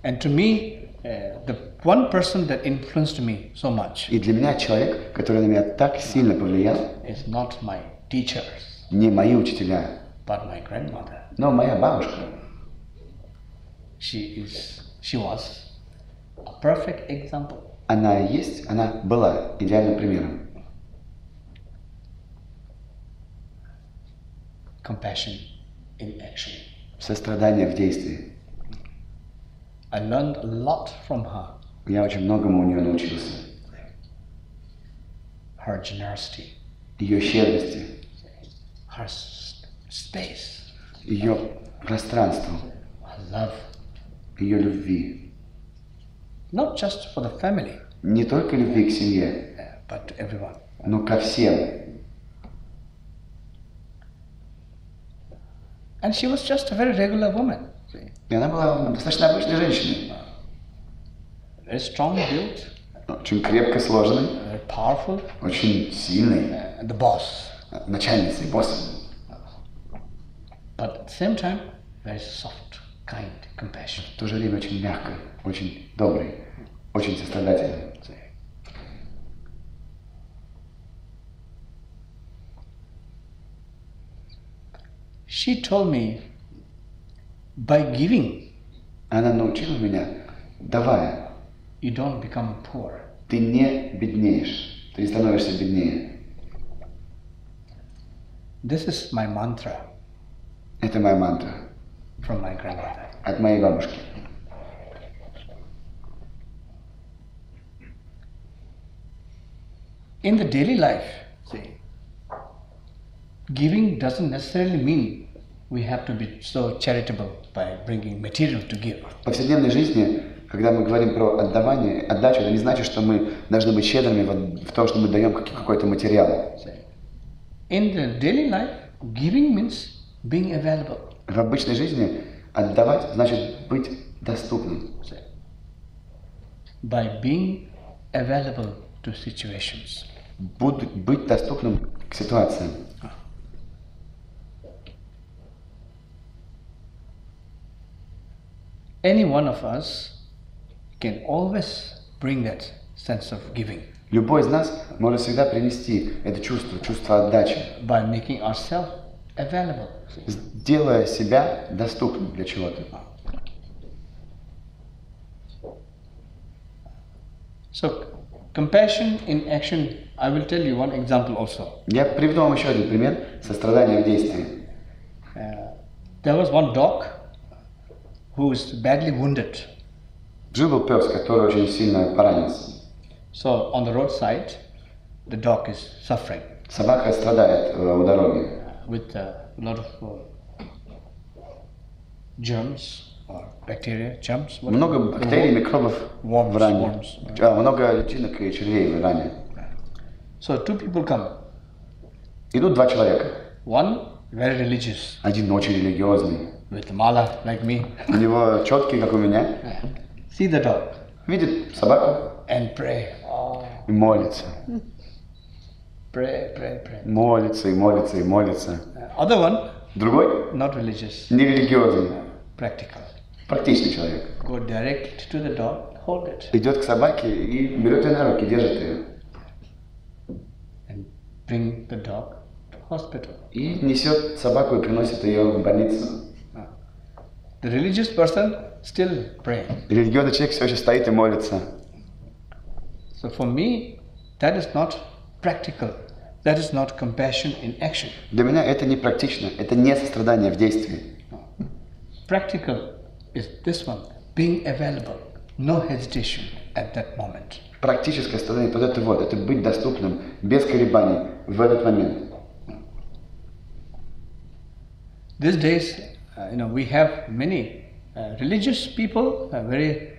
And to me, the one person that influenced me so much. И для меня человек, который на меня так сильно повлиял, is not my teachers. Не мои учителя, but my grandmother. Но моя бабушка. She was a perfect example. Она есть, она была идеальным примером. Compassion in action. Сострадание в действии. I learned a lot from her. Я очень многому у нее научился. Her generosity. Ее щедрости. Her space. Ее пространство. Her love. Ее любви. Not just for the family. Не только любви к семье, but to everyone. Но ко всем. And she was just a very regular woman. И она была достаточно обычной женщиной. Very strong built. Очень крепко сложенной. Very powerful. Очень сильной. The boss. Начальницей, боссом. But at the same time, very soft, kind, compassion. В то же время очень мягкой, очень доброй, очень сострадательной. She told me, by giving, она научила меня, давая, you don't become poor. Ты не беднеешь, ты не становишься беднее. This is my mantra. Это моя мантра. From my grandmother. От моей бабушки. In the daily life, see, giving doesn't necessarily mean we have to be so charitable by bringing material to give. В повседневной жизни, когда мы говорим про отдавание, отдачу, это не значит, что мы должны быть щедрыми в том, что мы даем какой-то материал. In the daily life, giving means being available. В обычной жизни отдавать значит быть доступным. By being available to situations. Быть доступным к ситуациям. Any one of us can always bring that sense of giving. Любой из нас может всегда принести это чувство отдачи. By making ourselves available. Делая себя доступным для чего-то. So, compassion in action. I will tell you one example also. Я приведу вам еще один пример сострадания в действии. There was one dog who was badly wounded. Жил-был пес, который очень сильно поранился. So on the roadside, the dog is suffering. Собака страдает у дороги. With a lot of germs or bacteria, germs. Много бактерий, микробов в ране. Много личинок и червей в ране. So two people come. Идут два человека. One very religious. Один очень религиозный. With mala like me. У него четкий, как у меня. See the dog. Видит собаку. And pray. И молится. Pray. Молится и молится и молится. Other one. Другой. Not religious. Не религиозный. Practical. Практичный человек. Go direct to the dog, hold it. Идет к собаке и берет ее на руки, держит ее. And bring the dog to hospital. И несет собаку и приносит ее в больницу. The religious person still praying. Религиозный человек все еще стоит и молится. So for me, that is not practical. That is not compassion in action. Для меня это не практично, это не сострадание в действии. Practical is this one, being available, no hesitation at that moment. Практическое сострадание, вот это быть доступным, без колебаний, в этот момент. These days, we have many religious people, very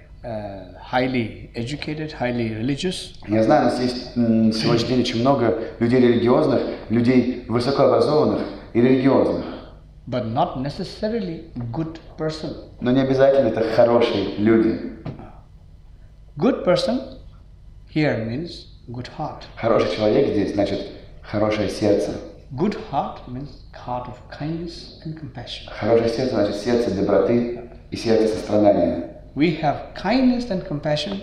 highly educated, highly religious. Я знаю, у нас есть на сегодняшний день очень много людей религиозных, людей высокообразованных и религиозных. But not necessarily good person. Но не обязательно это хорошие люди. Good person here means good heart. Хороший человек здесь значит хорошее сердце. Good heart means heart of kindness and compassion. Хорошее сердце значит сердце доброты и сердце сострадания. We have kindness and compassion.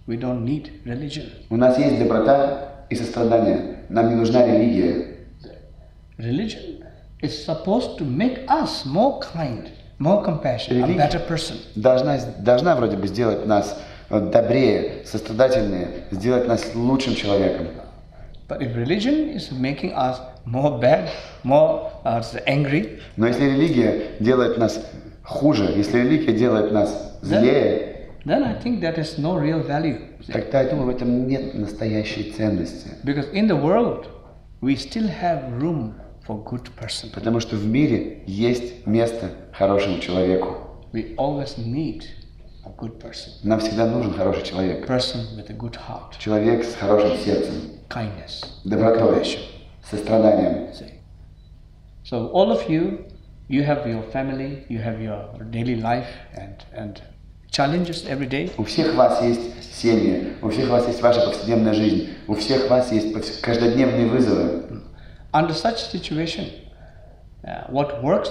We don't need religion. У нас есть доброта и сострадание. Нам не нужна религия. Religion is supposed to make us more kind, more compassionate, a better person. Должна вроде бы сделать нас добрее, сострадательнее, сделать нас лучшим человеком. But if religion is making us more bad, more angry, но если религия делает нас хуже, если религия делает нас злее, then I think that is no real value. Тогда, я думаю, в этом нет настоящей ценности. Because in the world, we still have room for good person. Потому что в мире есть место хорошему человеку. We always need a good person. Нам всегда нужен хороший человек. Person with a good heart. Человек с хорошим сердцем. Kindness. Добротой. Состраданием. So all of you have your family, you have your daily life and challenges every day. У всех вас есть семьи, у всех вас есть ваша повседневная жизнь, у всех вас есть каждодневные вызовы. Under such situation, what works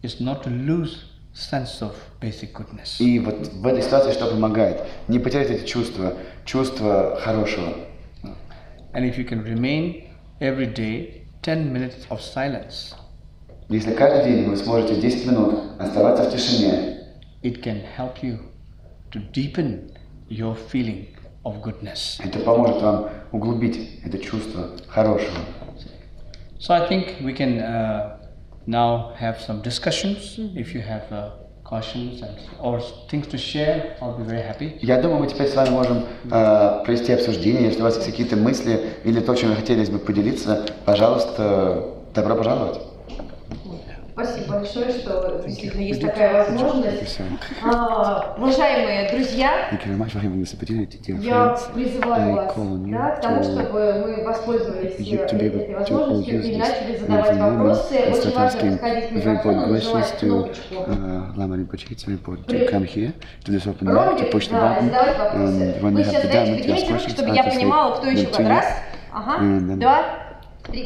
is not to lose sense of basic goodness. И вот в этой ситуации что помогает? Не потерять эти чувства хорошего. And if you can remain every day 10 minutes of silence, если каждый день вы сможете 10 минут оставаться в тишине, it can help you to deepen your feeling of goodness. Это поможет вам углубить это чувство хорошего. So I think we can now have some discussions. If you have questions or things to share, I'll be very happy. Я думаю, мы теперь с вами можем провести обсуждение. Если у вас есть какие-то мысли или то, чем вы хотелось бы поделиться, пожалуйста, добро пожаловать. Спасибо большое, что действительно есть такая возможность. Уважаемые друзья, я призываю вас к тому, чтобы мы воспользовались этой возможностью и начали задавать вопросы. Очень важно подходить к микрофону, нажимать кнопочку. Задавать вопросы. Вы сейчас дайте поднимите руки, чтобы я понимала, кто еще под раз. Ага, два.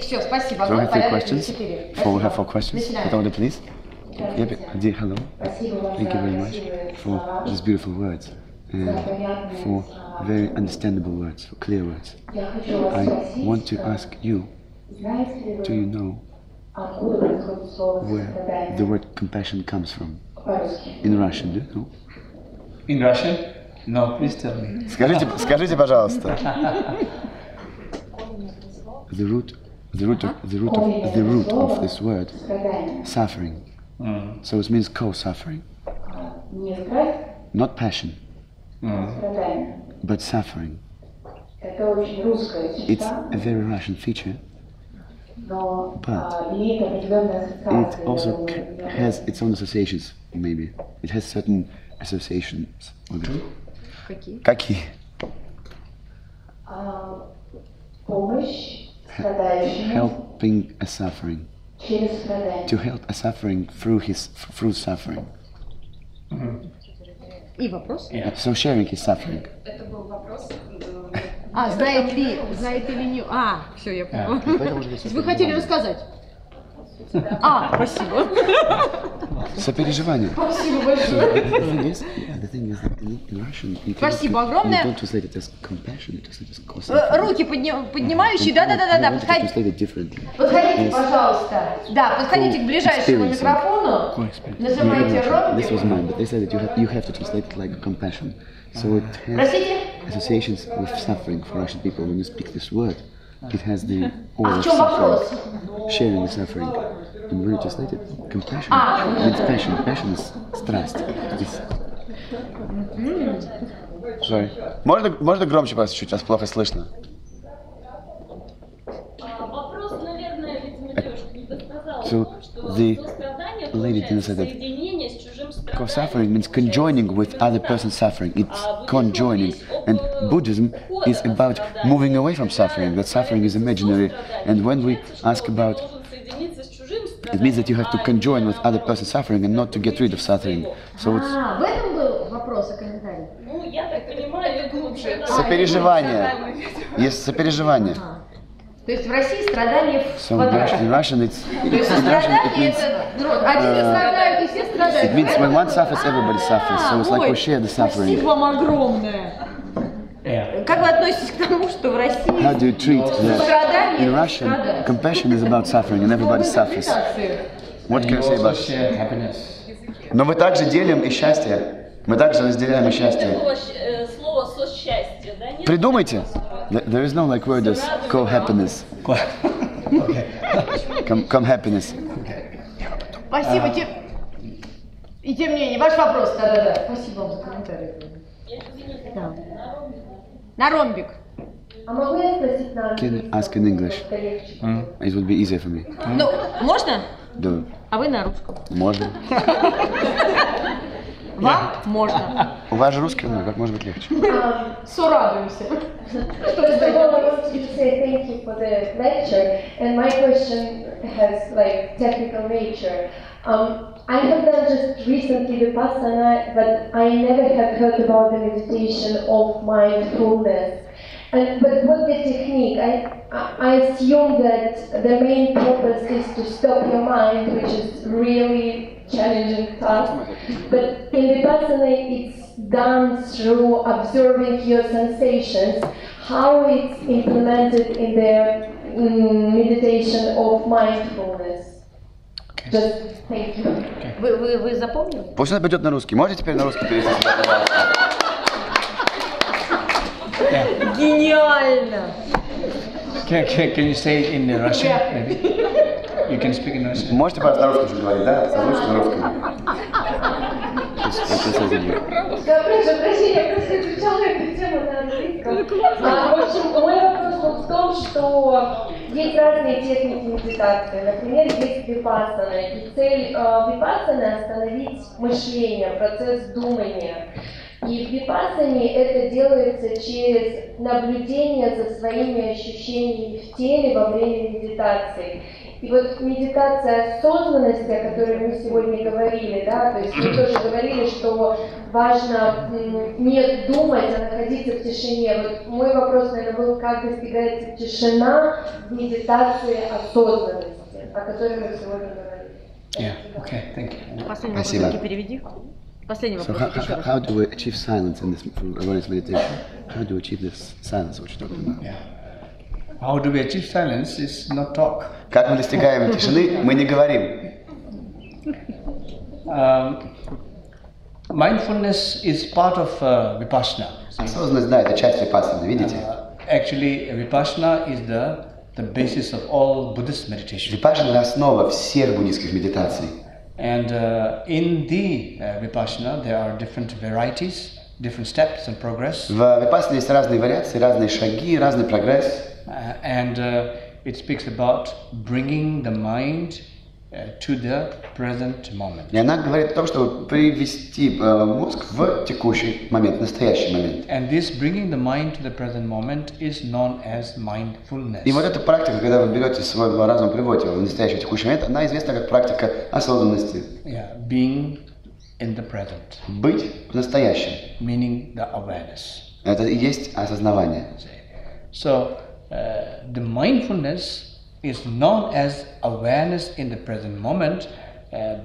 Все, спасибо. So we have 3 questions. We have 4 questions. Please. Yep. Hello. Thank you very much for these beautiful words and for very understandable words, for clear words. I want to ask you, do you know where the word compassion comes from? In Russian, do you know? In Russian? No, please tell me. Скажите, пожалуйста. The root of this word, suffering. So it means co-suffering. Not passion, but suffering. It's a very Russian feature, but it also has its own associations, maybe. It has certain associations with it. Какие? Helping a suffering. To help a suffering through suffering. И вопрос? So sharing his suffering. Это был вопрос. Знает ли НИУ? Все, я поняла. Вы хотели рассказать? Спасибо. Сопереживание. Спасибо большое. Спасибо огромное. Руки поднимающие, да, подходите, пожалуйста. Да, подходите к ближайшему микрофону, нажимайте ромбик. Простите? Associations with suffering for Russian people. When you speak this word, it has the aura of suffering, sharing the suffering. And when you translate it, compassion means passion. Passion is страсть. Sorry. Можно громче просто чуть, вас плохо слышно. Вопрос, наверное, видимо, девушка не досказала, So что the сострадание lady didn't say that. соединение с чужим Co-suffering means conjoining with other person's suffering. It's conjoining. And Buddhism is about moving away from suffering. That suffering is imaginary. And when we ask about, it means that you have to conjoin with other person's suffering and not to get rid of suffering. So it's... В этом был вопрос и комментарий? Ну, я так понимаю, глубже. Сопереживание. Есть сопереживание. То есть в России страдание в квадрате. In Russian it's... То есть страдание это... Один страдает, и все страдают. It means when one suffers, everybody suffers. So it's like we share the suffering. Спасибо вам огромное. Как вы относитесь к тому, что в России How do you treat that? страдание In Russian, compassion is about suffering and everybody suffers. What can you say about it? Но мы также делим и счастье. Мы также разделяем и счастье. Слово «сосчастье», да? Нет? Придумайте. There is no like word as co-happiness. Com-happiness. Спасибо. И тем не менее, ваш вопрос. Да. Спасибо вам за комментарий. Да. На ромбик. А могу я спросить на Can you ask in English? It would be easier for me. Ну, можно? Да. А вы на русском. Можно. Вам можно. У вас же русский, ну как может быть легче? Сорадуемся. First of all, I want to say thank you for the lecture, and my question has like technical nature. I have done just recently Vipassana, but I never have heard about the meditation of mindfulness. But what the technique? I assume that the main purpose is to stop your mind, which is really challenging task. But in Vipassana, it's done through observing your sensations. How it's implemented in the meditation of mindfulness? Just thank you. Вы запомнили? Пусть он пойдет на русский. Можете теперь на русский перейти? Гениально! Can you say it in Russian, maybe? You can speak in Russian. Можете, пожалуйста, на русском говорить, да? Созвучно на русском. Да, прошу прощения, я просто изучала эту тему на английском. В общем, мой вопрос был в том, что есть разные техники медитации. Например, есть випассана. И цель випассаны — остановить мышление, процесс думания. И в випассане это делается через наблюдение за своими ощущениями в теле во время медитации. И вот медитация осознанности, о которой мы сегодня говорили, да, то есть мы тоже говорили, что важно не думать, а находиться в тишине. Вот мой вопрос, наверное, был, как достигается тишина в медитации осознанности, о которой мы сегодня говорили. Yeah. Okay. Thank you. Последний вопрос таки переведи. Последний вопрос. How do we achieve silence in this awareness meditation? How do we achieve this silence, what you're talking about? Yeah. How do we achieve silence is not talk. Как мы достигаем тишины, мы не говорим. Mindfulness is part of vipassana. Осознанность, да, это часть випассаны, видите? Actually, vipassana is the basis of all Buddhist meditation. Випассана — основа всех буддийских медитаций. And in the vipassana, there are different varieties, different steps and progress. В випассане есть разные вариации, разные шаги, разный прогресс. And it speaks about bringing the mind to the present moment. И она говорит о том, чтобы привести мозг в текущий момент, настоящий момент. And this bringing the mind to the present moment is known as mindfulness. И вот эта практика, когда вы берете свой разум, приводите его в настоящий текущий момент, она известна как практика осознанности. Yeah, being in the present. Быть в настоящем. Meaning the awareness. Это и есть осознавание. So the mindfulness is known as awareness in the present moment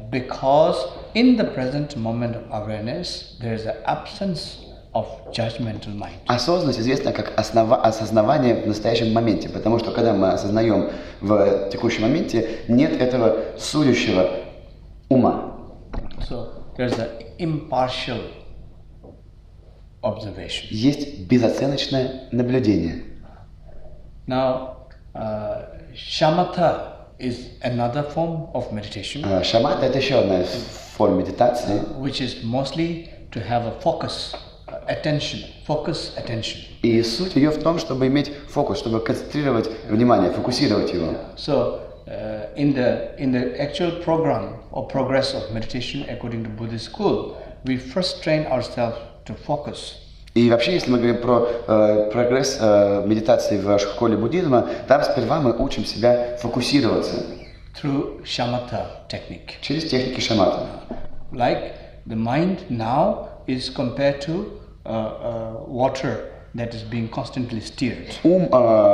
because in the present moment of awareness there is an absence of judgmental mind. Осознанность известна как осознавание в настоящем моменте, потому что когда мы осознаем в текущем моменте, нет этого судящего ума. So there's an impartial observation. Есть безоценочное наблюдение. Now, shamatha is another form of meditation. Шамата — это еще одна из форм медитации, which is mostly to have a focus, attention. И суть ее в том, чтобы иметь фокус, чтобы концентрировать внимание, фокусировать его. So, in the actual program or progress of meditation according to Buddhist school, we first train ourselves to focus. И вообще, если мы говорим про прогресс медитации в школе буддизма, там сперва мы учим себя фокусироваться. Through shamatha technique. Через техники шамата. Like the mind now is compared to water that is being constantly steered. Ум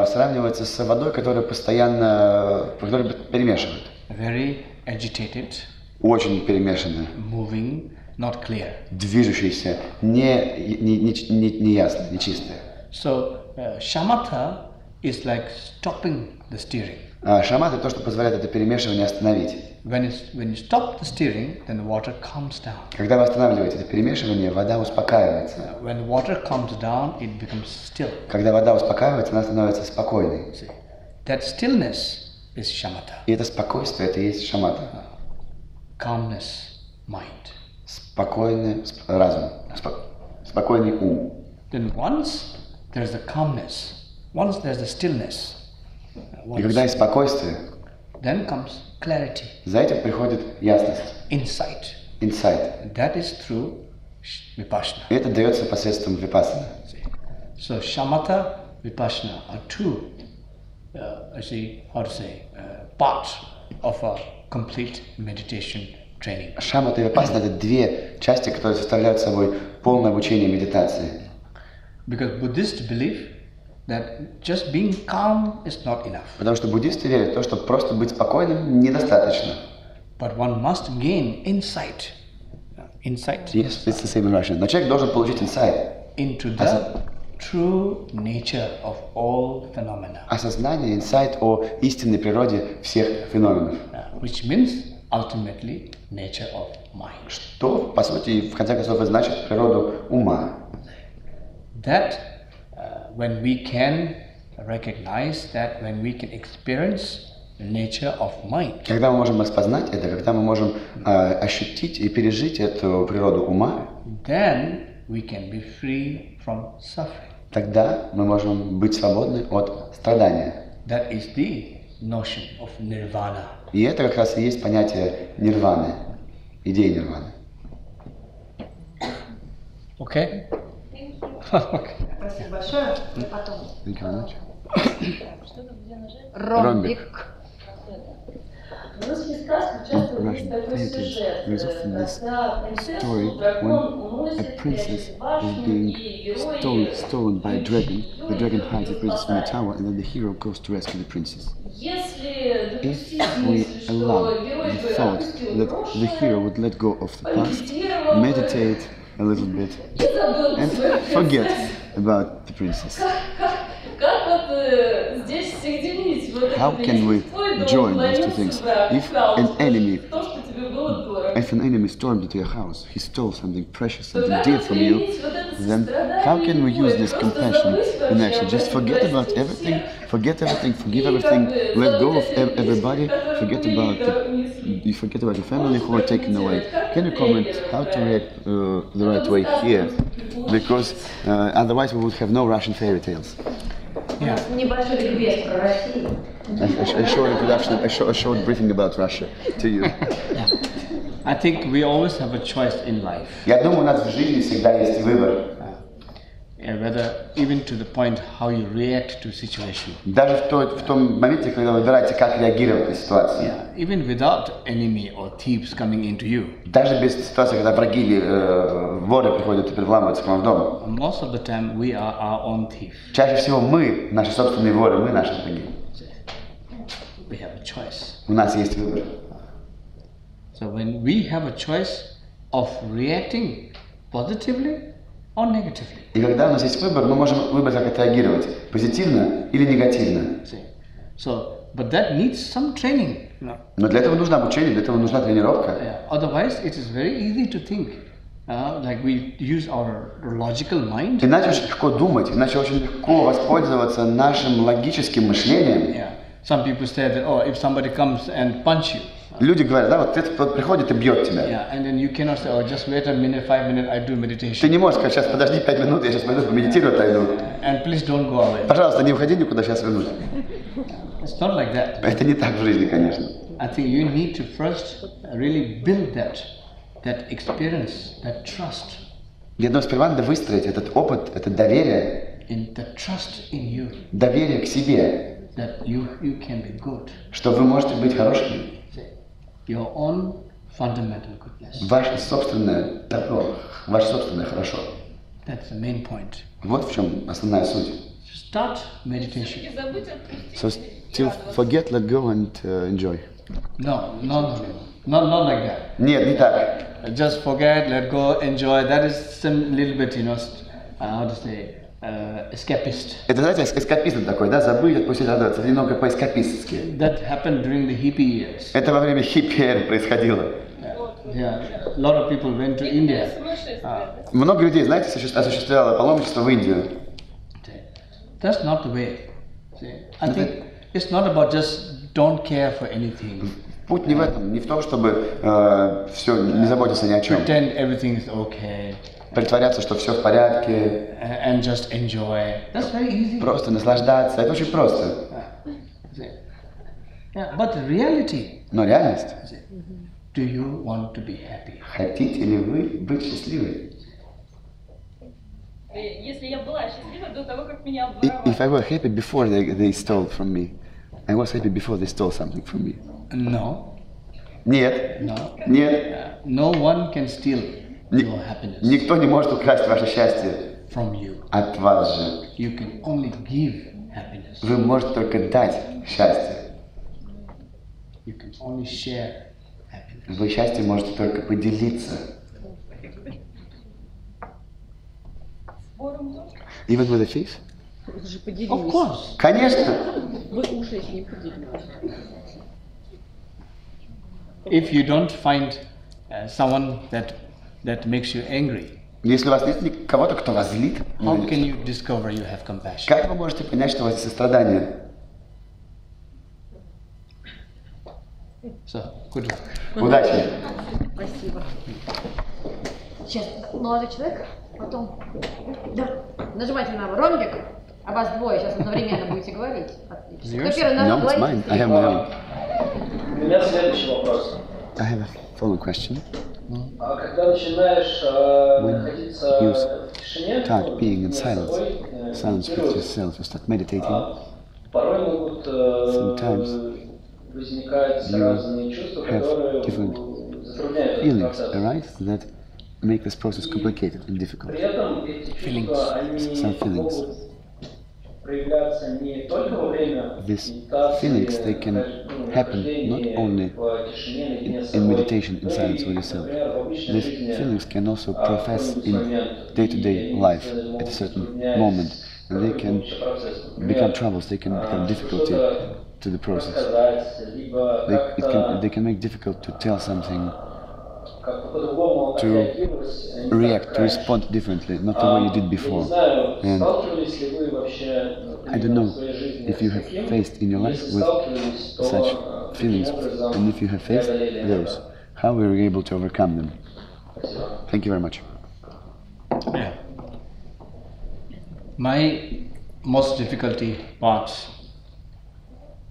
сравнивается с водой, которая постоянно перемешивает. Very agitated. Очень перемешанная. Moving, not clear. Движущаяся, неясная, нечистая. So shamatha is like stopping the steering. Шамата — то, что позволяет это перемешивание остановить. When you stop the steering, then the water calms down. Когда вы останавливаете это перемешивание, вода успокаивается. When water calms down, it becomes still. Когда вода успокаивается, она становится спокойной. See, that stillness is shamatha. И это спокойствие — это и есть шамата. Calmness, mind. Спокойный разум, спокойный ум. Then once there's the calmness, once there's the stillness, И когда есть спокойствие, then comes clarity. За этим приходит ясность, insight. Insight. That is through vipassana. И это дается посредством випассаны. So shamatha, vipassana are two, parts of a complete meditation training. Шамата и випассана — это две части, которые составляют собой полное обучение медитации. Because Buddhists believe that just being calm is not enough. Потому что буддисты верят в то, что просто быть спокойным недостаточно. But one must gain insight. Insight. Yes, it's the same in Russian. Но человек должен получить insight. Into the true nature of all phenomena. Осознание, инсайт о истинной природе всех феноменов. Which means ultimately nature of mind. Что, по сути, в конце концов, значит природу ума. That when we can recognize that, when we can experience nature of mind. Когда мы можем распознать это, когда мы можем ощутить и пережить эту природу ума, Then we can be free from suffering. тогда мы можем быть свободны от страдания. That is the notion of nirvana. И это как раз и есть понятие нирваны, идея нирваны. Okay? Спасибо большое. Потом. Ромбик. В русской сказке часто есть такой сюжет, когда принцессу дракон уносит, прячет в башню, и герои Stolen by a dragon. The dragon hides the princess in the tower, and then the hero goes to rescue the princess. Если допустить If we мысль, allow что герой the бы thought отпустил that the hero прошлое, would let go of the past, помедитировал бы meditate a little bit, и забыл бы and свою forget принцессу. about the princess. Как вот здесь соединить вот это? How can we Твой дом join those two вломился things? враг, If украл an enemy, то, что тебе было дорого, if an enemy stormed into your house, he stole something precious, то something как dear from you, применить вот это then how сострадание can we и use любовь? this Просто compassion забыть in вообще action? об Just этом, forget about простить everything, всех. forget everything, forgive И everything, как бы let go забыть of о тех everybody, близких, которые forget были about и унесли. you forget about your family who are taken away. Can you comment how to react the right way here? Because otherwise we would have no Russian fairy tales. Yeah. Небольшой ликбез про Россию. A short introduction, a short briefing about Russia to you. Yeah. I think we always have a choice in life. Я думаю, у нас в жизни всегда есть выбор. Whether even to the point how you react to situation. Даже в том моменте, когда вы выбираете, как реагировать на ситуацию. Yeah. Even without enemy or thieves coming into you. Даже без ситуации, когда враги или воры приходят и вламываются к вам в дом. Most of the time we are our own thief. Чаще всего мы, наши собственные воры, мы наши враги. We have a choice. У нас есть выбор. So when we have a choice of reacting positively or negatively. И когда у нас есть выбор, мы можем выбрать, как отреагировать, позитивно или негативно. So, but that needs some training. You know? Но для этого нужно обучение, для этого нужна тренировка. Yeah. Otherwise, it is very easy to think. Like we use our logical mind. Иначе очень легко думать, иначе очень легко воспользоваться нашим логическим мышлением. Yeah. Some people say that, oh, if somebody comes and punch you. Люди говорят, да, вот кто-то приходит и бьет тебя. Yeah, and then you cannot say, oh, just wait a minute, 5 minutes, I do meditation. Ты не можешь сказать, сейчас подожди 5 минут, я сейчас пойду помедитирую, отойду. And please don't go away. Пожалуйста, не уходи никуда, сейчас вернусь. It's not like that. Это не так в жизни, конечно. I think you need to first really build that experience, that trust. Я думаю, сперва надо выстроить этот опыт, это доверие, In the trust in you, доверие к себе, that you can be good. что вы можете быть хорошими. Your own fundamental goodness. Ваше собственное добро, ваше собственное хорошо. That's the main point. Вот в чем основная суть. Start meditation. И забыть отпустить. So still forget, let go and enjoy. No, not like that. Нет, не так. Just forget, let go, enjoy. That is some little bit, how to say, escapist. Это, знаете, эскапизм такой, да, забыть, отпустить, радоваться, немного по-эскапистски. That happened during the hippie years. Это во время хиппи-эры происходило. Yeah, a lot of people went to India. Много людей, знаете, осуществляло паломничество в Индию. That's not the way. See, I think it's not about just don't care for anything. Путь не в этом, не в том, чтобы все, не заботиться ни о чем. Pretend everything is okay. Притворяться, что все в порядке. And just enjoy. That's very easy. Просто наслаждаться. Это очень просто. Yeah, but the reality. Но реальность. Do you want to be happy? Хотите ли вы быть счастливой? Если я была счастлива до того, как меня If I обворовали. were happy before they stole from me, I was happy before they stole something from me. No. Нет. No. Нет. No one can steal your happiness Никто не может украсть ваше счастье from you. от вас же. You can only give happiness. Вы можете только дать счастье. You can only share happiness. Вы счастье можете только поделиться. Even with a thief? Вы же поделились. Of course. Конечно. Вы уже с ним поделились. If you don't find someone that makes you angry, Если у вас нет кого-то, кто вас злит, how can you discover you have compassion? как вы можете понять, что у вас есть сострадание? So, good luck. Удачи! Спасибо. Сейчас, молодой человек, потом... Да. Нажимайте на ромбик, а вас двое сейчас одновременно будете говорить. Отлично. Кто первый нажал, говорите? I have my own. У меня следующий вопрос. I have a following question. Когда начинаешь находиться в тишине, Start being in silence with yourself, you start meditating. порой могут возникать разные чувства, которые затрудняют этот процесс. Arise that make this process complicated and difficult. При этом эти чувства, они могут проявляться не только во время Feelings, they can happen not only in meditation, in silence with yourself. These feelings can also profess in day-to-day life at a certain moment. And they can become troubles, they can become difficulty to the process. They can make difficult to tell something, to react, to respond differently, not the way you did before. And I don't know if you have faced in your life with such feelings, and if you have faced those, how were you able to overcome them? Thank you very much. Yeah. My most difficulty part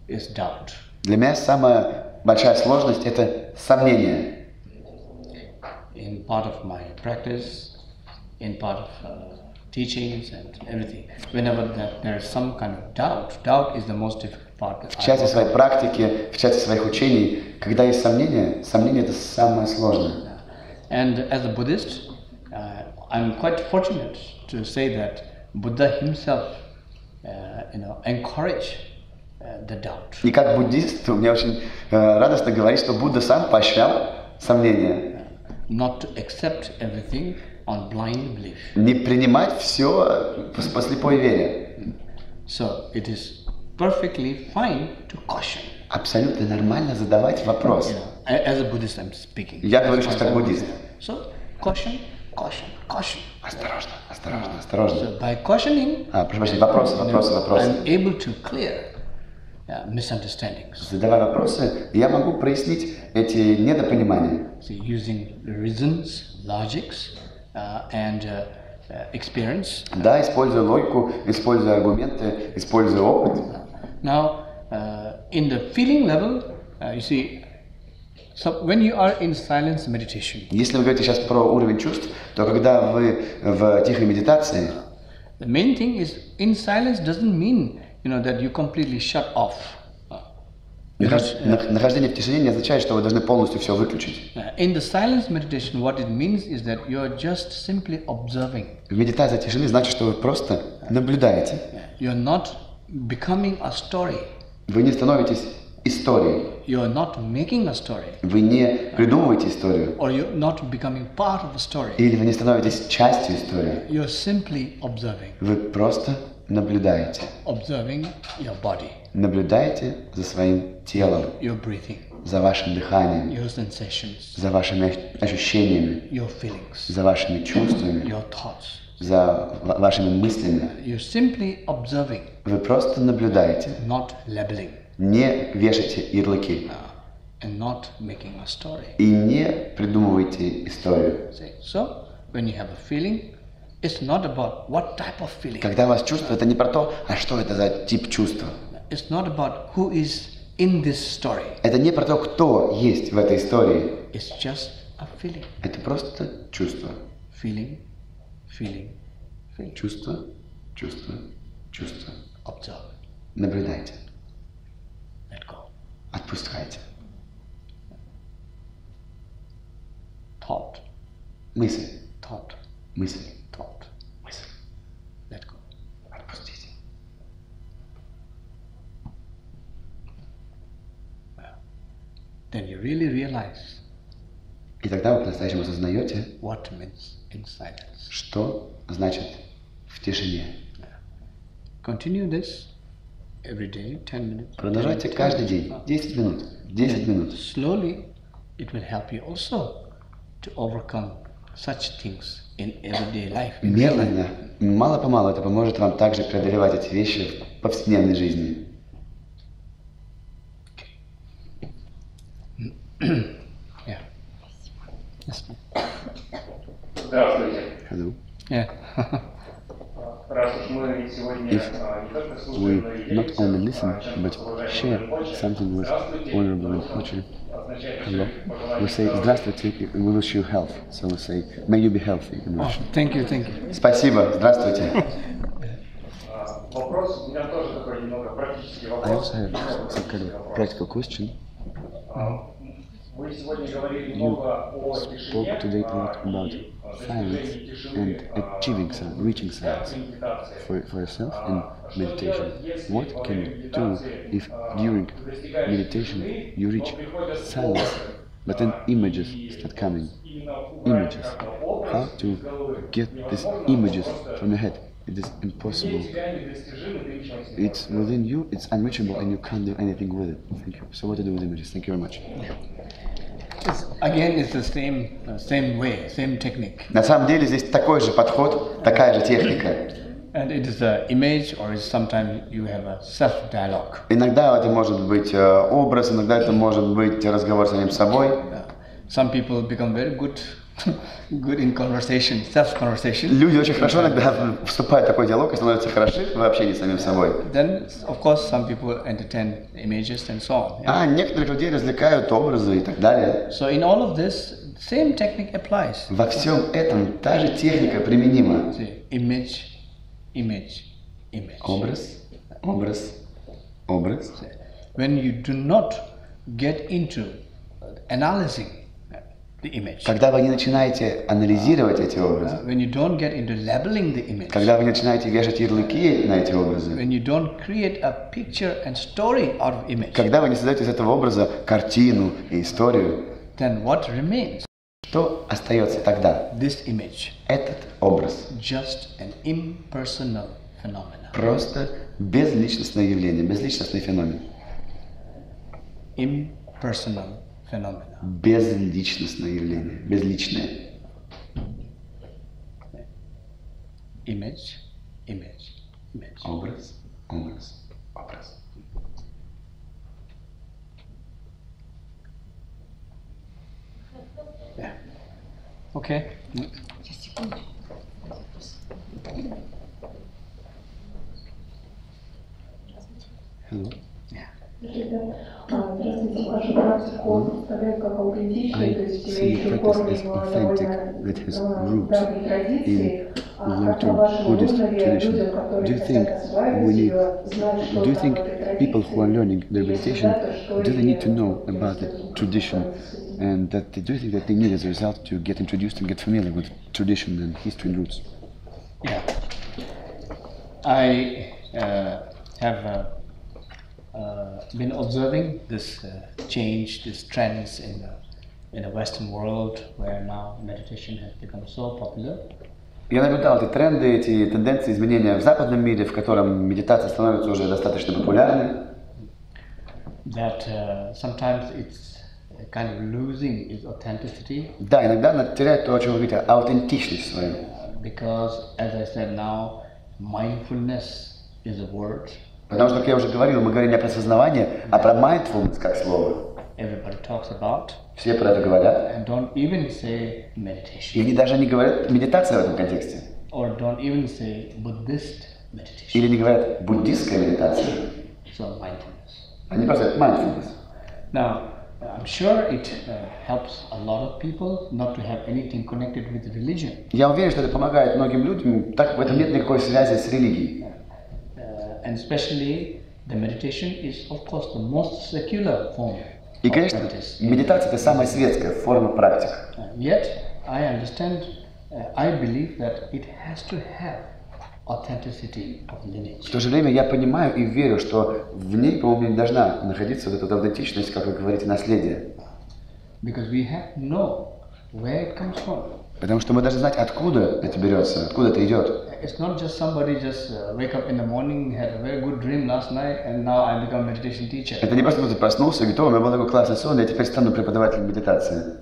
is doubt. Для меня самая большая сложность — это сомнение. In part of my practice, in part of teachings and everything, whenever there is some kind of doubt is the most difficult part. В части своей практики, в части своих учений, когда есть сомнение, сомнение — это самое сложное. And as a Buddhist, I'm quite fortunate to say that Buddha himself, encourage the doubt. И как буддист, мне очень радостно говорить, что Будда сам поощрял сомнения. Not to accept everything on blind belief. Не принимать все по слепой вере. So it is perfectly fine to caution. Абсолютно нормально задавать вопрос. As a Buddhist, I'm speaking. Я говорю сейчас как буддист. So caution, caution, caution. Осторожно, осторожно, осторожно. So by cautioning, Прошу прощения, вопросы. I'm able to clear misunderstandings. Задавая вопросы, я могу прояснить эти недопонимания. So using reasons, logics, and experience. Да, используя логику, используя аргументы, используя опыт. Now, in the feeling level, you see, so when you are in silence meditation. Если вы говорите сейчас про уровень чувств, то когда вы в тихой медитации, the main thing is in silence doesn't mean that you completely shut off. Нахождение в тишине не означает, что вы должны полностью все выключить. In the silence meditation, what it means is that you are just simply observing. Медитация тишины значит, что вы просто наблюдаете. You are not becoming a story. Вы не становитесь историей. You are not making a story. Вы не придумываете историю. Or you're not becoming part of a story. Или вы не становитесь частью истории. You are simply observing. Вы просто наблюдаете. Observing your body. Наблюдаете за своим телом, your breathing, за вашим дыханием, your sensations, за вашими ощущениями, your feelings, за вашими чувствами, your thoughts, за вашими мыслями. You're simply observing. Вы просто наблюдаете. Not labeling. Не вешайте ярлыки. And not making a story. И не придумывайте историю. So, when you have a feeling, it's not about what type of feeling. Когда у вас чувство, это не про то, а что это за тип чувства. It's not about who is in this story. Это не про то, кто есть в этой истории. It's just a feeling. Это просто чувство. Feeling, feeling, feeling. Чувство, чувство, чувство. Observe. Наблюдайте. Let go. Отпускайте. Thought. Мысль. Thought. Мысль. Thought. Мысль. Let go. Отпустите. Then you really realize. И тогда вы по-настоящему осознаете, what means in silence. Что значит в тишине. Continue this every day, 10 minutes. Продолжайте каждый день, 10 минут, 10 минут. Slowly, it will help you also to overcome such things in everyday life. Медленно, мало-помалу это поможет вам также преодолевать эти вещи в повседневной жизни. Yeah. Yes. Здравствуйте. Hello. Yeah. Раз уж мы сегодня не только We слушаем, но и not only делимся listen, чем-то but с уважаемым share Ринпоче, something with здравствуйте, Honorable то Ринпоче. означает, Hello. что пожелание We say здоровья. здравствуйте, we wish you health. So we say, may you be healthy in Oh, Russian. thank you. Спасибо, здравствуйте. Вопрос у меня тоже такой немного практический I вопрос. also have some kind of practical question. Вы сегодня говорили много о тишине Spoke today a lot about и silence достижении тишины and achieving silence, reaching silence for yourself in meditation. What can you do if during meditation you reach silence, but then images start coming? Images. How to get these images from your head? It is impossible. It's within you, it's unreachable, and you can't do anything with it. Thank you. So what to do with images? Thank you very much. Again, it's the same way, same technique. На самом деле здесь такой же подход, такая же техника. And it is an image, or sometimes you have a self-dialogue. Иногда это может быть образ, иногда это может быть разговор с самим собой. Some people become very good in conversation, self-conversation. Люди очень хорошо иногда вступают в такой диалог и становятся хороши в общении с самим собой. Then, of course, some people entertain images and so on. А некоторых людей развлекают образы и так далее. So in all of this, same technique applies. Во всем этом та же техника применима. See, image. Образ, образ, образ. When you do not get into analyzing the image, Когда вы не начинаете анализировать эти образы, when you don't get into labeling the image, когда вы не начинаете вешать ярлыки на эти образы, when you don't create a picture and story out of image, когда вы не создаете из этого образа картину и историю, then what remains? что остается тогда? This image, Этот образ. just an impersonal phenomenon. Просто безличностное явление, безличностный феномен. Impersonal phenomenon. Безличностное явление, безличное. Image. Образ, образ, образ. Yeah. Okay. Hello. Здравствуйте, вашу практику представляю как аутентичную, то есть имеющую корни в довольно давней традиции. Как по-вашему, нужно ли людям, которые хотят осваивать ее, знать что-то об этой традиции? People who are learning their meditation, do they need to know about the tradition? And that do you think that they need as a result to get introduced and get familiar with tradition and history and roots? Yeah. I have been observing this change, these trends in the Western world, where now meditation has become so popular. Я наблюдал эти тренды, эти тенденции изменения в западном мире, в котором медитация становится уже достаточно популярной. That sometimes it's kind of losing its authenticity. Да, иногда она теряет то, о чем вы говорите, аутентичность свою. Because, as I said now, mindfulness is a word. Потому что, как я уже говорил, мы говорим не про осознавание, а про mindfulness как слово. Everybody talks about. Все про это говорят. And don't even say meditation. И они даже не говорят медитация в этом контексте. Or don't even say Buddhist meditation. Или не говорят буддистская медитация. So mindfulness. Они просто говорят mindfulness. Now, I'm sure it helps a lot of people not to have anything connected with religion. Я уверен, что это помогает многим людям, так как в этом нет никакой связи с религией. And especially the meditation is, of course, the most secular form. И, конечно, медитация – это самая светская форма практик. Yet, I understand, I believe that it has to have authenticity of lineage. В то же время я понимаю и верю, что в ней, по-моему, не должна находиться вот эта аутентичность, как вы говорите, наследие. Because we have to know where it comes from. Потому что мы должны знать, откуда это берется, откуда это идет. It's not just somebody just wake up in the morning, had a very good dream last night, and now I become a meditation teacher. Это не просто кто-то проснулся и говорит: о, у меня был такой классный сон, я теперь стану преподавателем медитации.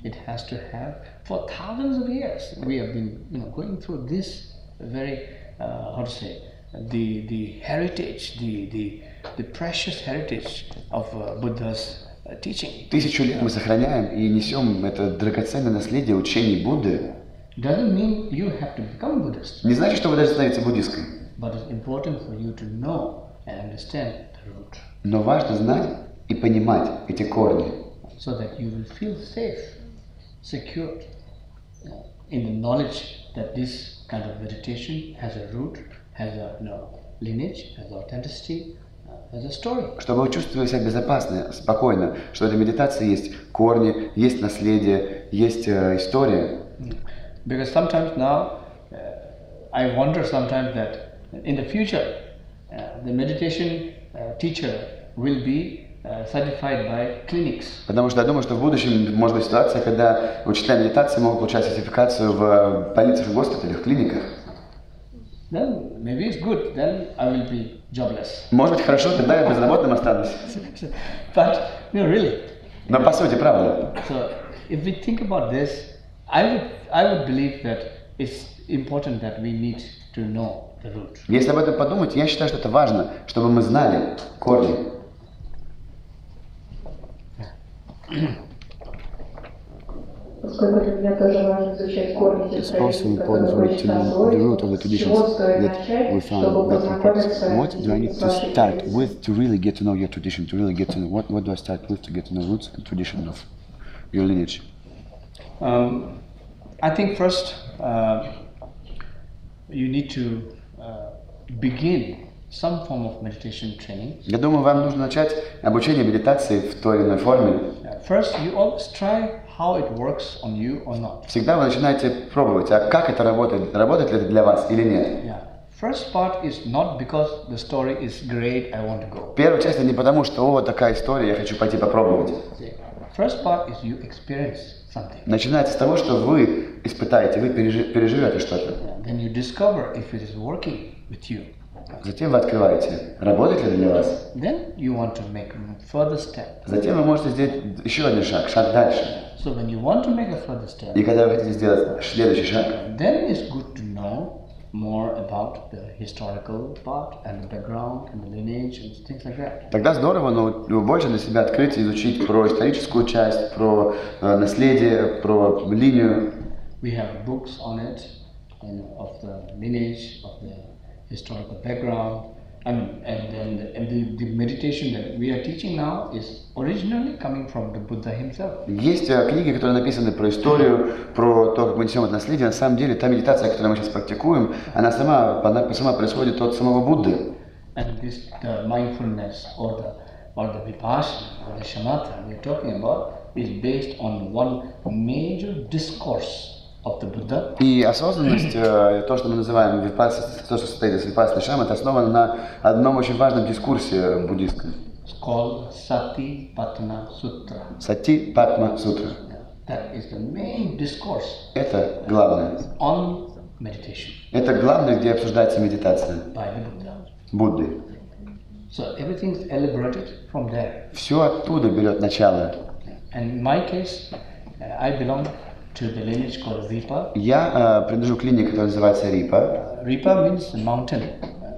It has to have, for thousands of years, we have been, going through this very, how to say, the heritage, the precious heritage of Buddha's teaching. 1000 лет мы сохраняем и несем это драгоценное наследие учений Будды. Doesn't mean you have to become Buddhist. Не значит, что вы должны становиться буддисткой. But it's important for you to know and understand the root. Но важно знать и понимать эти корни. So that you will feel safe, secured in the knowledge that this kind of meditation has a root, has a lineage, has authenticity, has a story. Чтобы вы чувствовали себя безопасно, спокойно, что в этой медитации есть корни, есть наследие, есть история. Because sometimes now, I wonder sometimes that in the future, the meditation teacher will be certified by clinics. Потому что я думаю, что в будущем может быть ситуация, когда учителя медитации могут получать сертификацию в больницах, в госпиталях, в клиниках. Then maybe it's good. Then I will be jobless. Может быть хорошо, тогда я безработным останусь. But really. Но по сути, правда. So if we think about this, I would believe that it's important that we need to know the root. Если об этом подумать, я считаю, что это важно, чтобы мы знали корни. Поскольку для меня тоже важно изучать корни тех традиций, которые хочется освоить, с чего стоит начать, чтобы познакомиться What do I need с to вашей start традицией? with to really get to know your tradition, to really get to know what do I start with to get to know roots and tradition of your lineage? I think first you need to begin some form of meditation training. Я думаю, вам нужно начать обучение медитации в той или иной форме. First, you always try how it works on you or not. Всегда вы начинаете пробовать, а как это работает, работает ли это для вас или нет. Yeah. First part is not because the story is great, I want to go. Первая часть не потому, что о, такая история, я хочу пойти попробовать. First part is you experience something. Начинается с того, что вы испытаете, вы переживете что-то. Then you discover if it is working with you. Затем вы открываете, работает ли это для вас. Then you want to make a further step. Затем вы можете сделать еще один шаг, шаг дальше. So when you want to make a further step, И когда вы хотите сделать следующий шаг, then it's good to know more about the historical part and the background and the lineage and things like that. тогда здорово, но больше для себя открыть и изучить про историческую часть, про наследие, про линию. We have books on it, of the lineage, of the historical background, and then the meditation that we are teaching now is originally coming from the Buddha himself. Есть книги, которые написаны про историю, про то, как мы несем это наследие. На самом деле, та медитация, которую мы сейчас практикуем, она сама происходит от самого Будды. And this, the mindfulness or the vipassana or the shamatha we are talking about is based on one major discourse of the Buddha. И осознанность, то, что мы называем випассана, то, что состоит из випассаны шама, это основано на одном очень важном дискурсе буддийском. It's called Satipatthana Sutra. Сати-патма сутра. That is the main discourse Это главное. on meditation Это главное, где обсуждается медитация by the Buddha. Будды. So everything is elaborated from there. Все оттуда берет начало. And in my case, I belong to the lineage called Ripa. Я принадлежу к линии, которая называется Рипа. Ripa means mountain.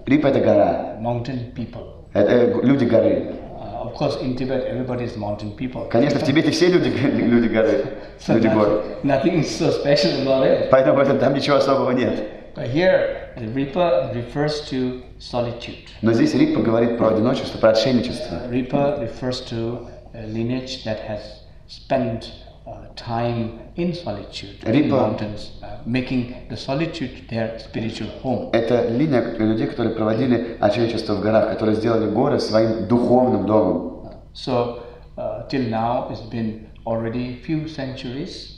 Рипа это гора. Mountain people. Это люди горы. Of course, in Tibet, everybody is mountain people. Конечно, в Тибете все люди горы, So люди гор. nothing is so special about it. Поэтому там ничего особого нет. But here, Ripa refers to solitude. Но здесь Рипа говорит про одиночество, про отшельничество. Ripa refers to a lineage that has spent time in solitude in Ripa mountains, making the solitude their spiritual home. Это линия людей, которые проводили отшельничество в горах, которые сделали горы своим духовным домом. So till now, it's been already few centuries.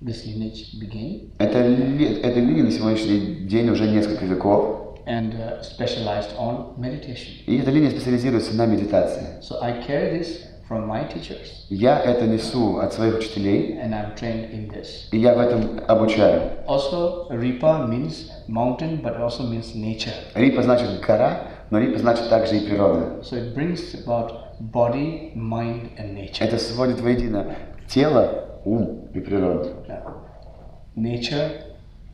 This lineage began. Эта линия на сегодняшний день уже несколько веков. And specialized on meditation. И эта линия специализируется на медитации. So I carry this from my teachers. Я это несу от своих учителей. And I'm trained in this. И я в этом обучаю. Also, Ripa means mountain, but also means nature. Рипа значит гора, но Рипа значит также и природа. So it brings about body, mind, and nature. Это сводит воедино тело, ум и природу. Nature,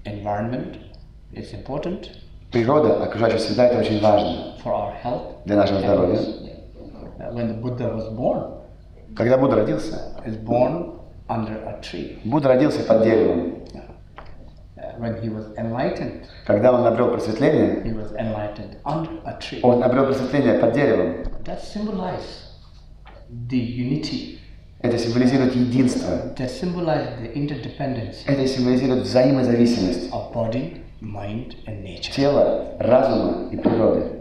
environment, is important. Природа, окружающая среда, это очень важно for our health. для нашего здоровья. When the Buddha was born, Когда Будда родился, is born under a tree. Будда родился под деревом. When he was enlightened, Когда он обрел просветление, he was enlightened under a tree. он обрел просветление под деревом. That symbolizes the unity. Это символизирует единство. That symbolizes the interdependence Это символизирует взаимозависимость of body, mind, and nature. тела, разума и природы.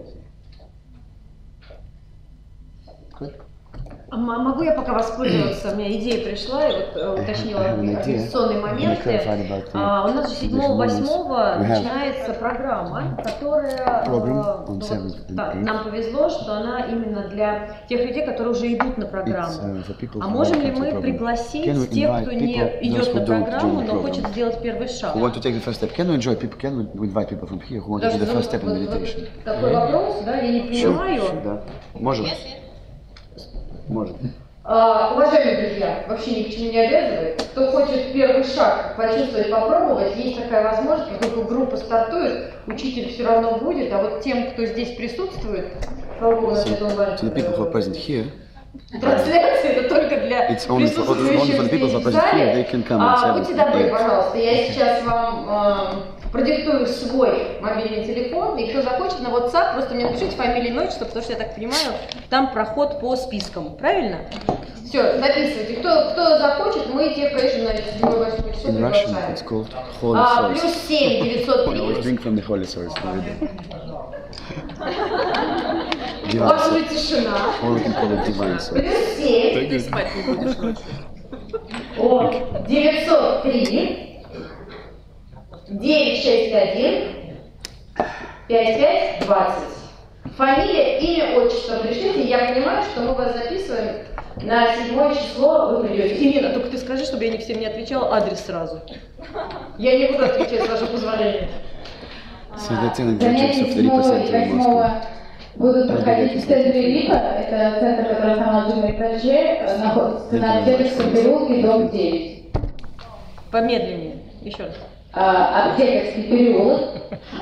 Могу я пока воспользоваться? У меня идея пришла, и вот уточнила организационные моменты. У нас же 7-8 начинается программа, которая нам повезло, что она именно для тех людей, которые уже идут на программу. А можем ли мы пригласить тех, кто не идет на программу, но хочет сделать первый шаг? Такой вопрос, да, я не понимаю. Можем. Может. Уважаемые друзья, вообще ни к чему не обязывает. Кто хочет первый шаг почувствовать, попробовать, есть такая возможность, как только группа стартует, учитель все равно будет, а вот тем, кто здесь присутствует, слава богу, на это онлайн. Трансляция это только для присутствующих здесь в зале. Будьте добры, пожалуйста, я сейчас вам продиктую свой мобильный телефон, и кто захочет на WhatsApp, просто мне напишите фамилию, имя, отчество, потому что я так понимаю, там проход по спискам, правильно? Все, записывайте. Кто захочет, мы тех, конечно, на 7-8 часов приглашаем. +7 903. Ваша же тишина. +7 903 961 5520. Фамилия, имя, отчество пришлите. Я понимаю, что мы вас записываем на 7 число, вы придете. Именно, только ты скажи, чтобы я не всем не отвечала, адрес сразу. Я не буду отвечать, с вашего позволения. Занятия 7 и 8 будут проходить в центре Липа. Это центр, который основал Джигме Ринпоче, находится на Аптекарском переулке, дом 9. Помедленнее, еще раз. Аптекарский переулок,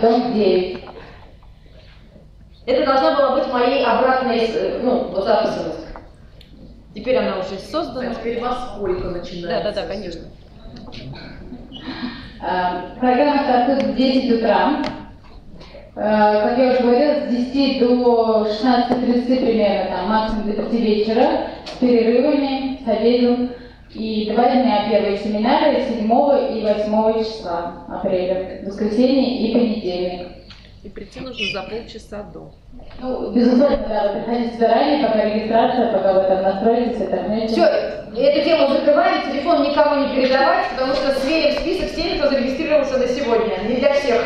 дом 9. Это должна была быть моей обратной, вот записанность. Теперь она уже создана. А теперь во сколько начинается? Да, конечно. Программа стартует в 10 утра. Как я уже говорила, с 10 до 16:30 примерно, там, максимум до 5 вечера, с перерывами, с обедом. И 2 дня первые семинары 7 и 8 числа апреля, воскресенье и понедельник. И прийти нужно за полчаса до. Безусловно, да, вы приходите заранее, пока регистрация, пока вы там настроитесь, отдохнете. Все, эту тему закрываем, телефон никому не передавать, потому что сверим список с теми, кто зарегистрировался на сегодня. Не для всех.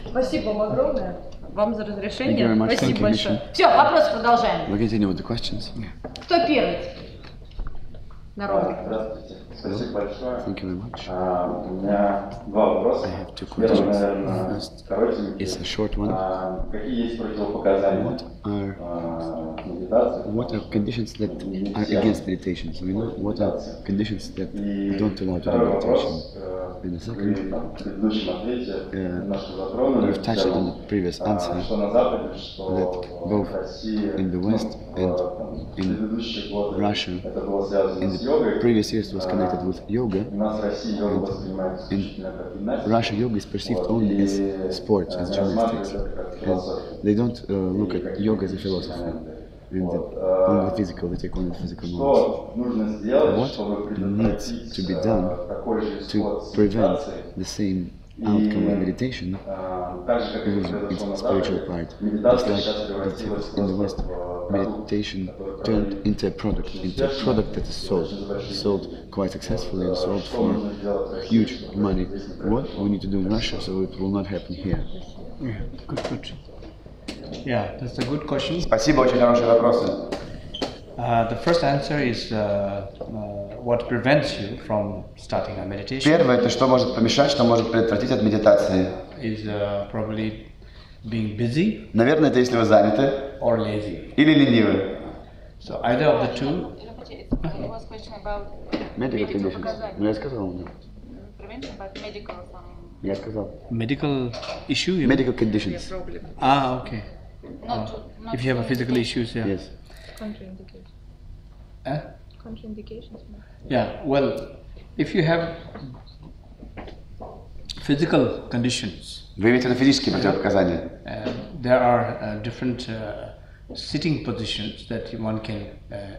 Спасибо вам огромное. Вам за разрешение. Спасибо большое. Все, вопрос продолжаем. Кто первый? Здравствуйте. Спасибо большое. У меня 2 вопроса. Первый, наверное, коротенький. Какие есть противопоказания медитации? What are conditions that are against meditation? So we know what are conditions that don't allow to do meditation. In the second, we've touched on the previous answer that both in the West and in Russia, in the previous years it was connected with yoga, and in Russia yoga is perceived only as sports, as gymnastics, and they don't look at yoga as a philosophy. And only the physical, they take only the physical moments. What needs to be done to prevent the same outcome of meditation in its spiritual part? Just like in the West, meditation turned into a product that is sold quite successfully and sold for huge money. What we need to do in Russia so it will not happen here? Yeah, good. Yeah, that's a good question. Спасибо, очень хорошие вопросы. The first answer is what prevents you from starting a meditation. Первое, это что может помешать, что может предотвратить от медитации. Is probably being busy. Наверное, это если вы заняты. Or lazy. Или ленивы. So either of the two. Medical conditions. Ну я сказал. Я сказал. Medical issue? Medical conditions. Ah, okay. If you have a physical issues, yeah. Yes. Contraindications. Yeah, well, if you have physical conditions, Вы имеете в виду физические противопоказания? There are different sitting positions that one can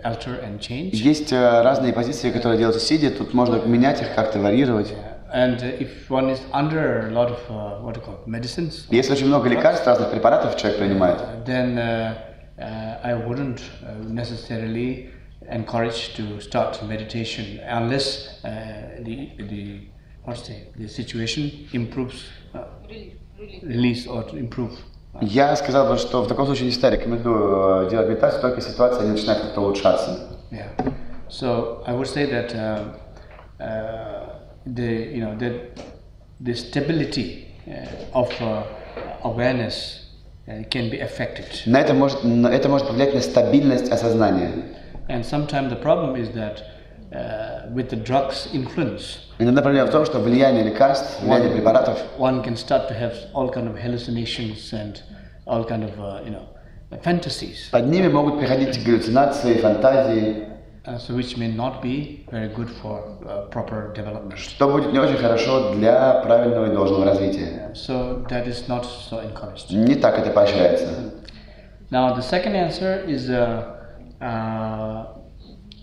alter and change. Есть разные позиции, которые делаются сидя. Тут можно менять их, как-то варьировать. And if one is under a lot of what do you call medicines, Если очень много лекарств, разных препаратов человек принимает, then I wouldn't necessarily encourage to start meditation unless the situation improves, release or to improve. я сказал бы, что в таком случае не всегда рекомендую делать медитацию, только ситуация не начинает как-то улучшаться. Yeah. So I would say that the stability of awareness can be affected. Это может повлиять на стабильность осознания. And sometimes the problem is that with the drugs influence, Иногда проблема в том, что влияние лекарств, влияние препаратов, one can start to have all kind of hallucinations and all kind of fantasies, под ними могут приходить галлюцинации, фантазии, so which may not be very good for proper development. что будет не очень хорошо для правильного и должного развития. So that is not so encouraged. Не так это поощряется. Now the second answer is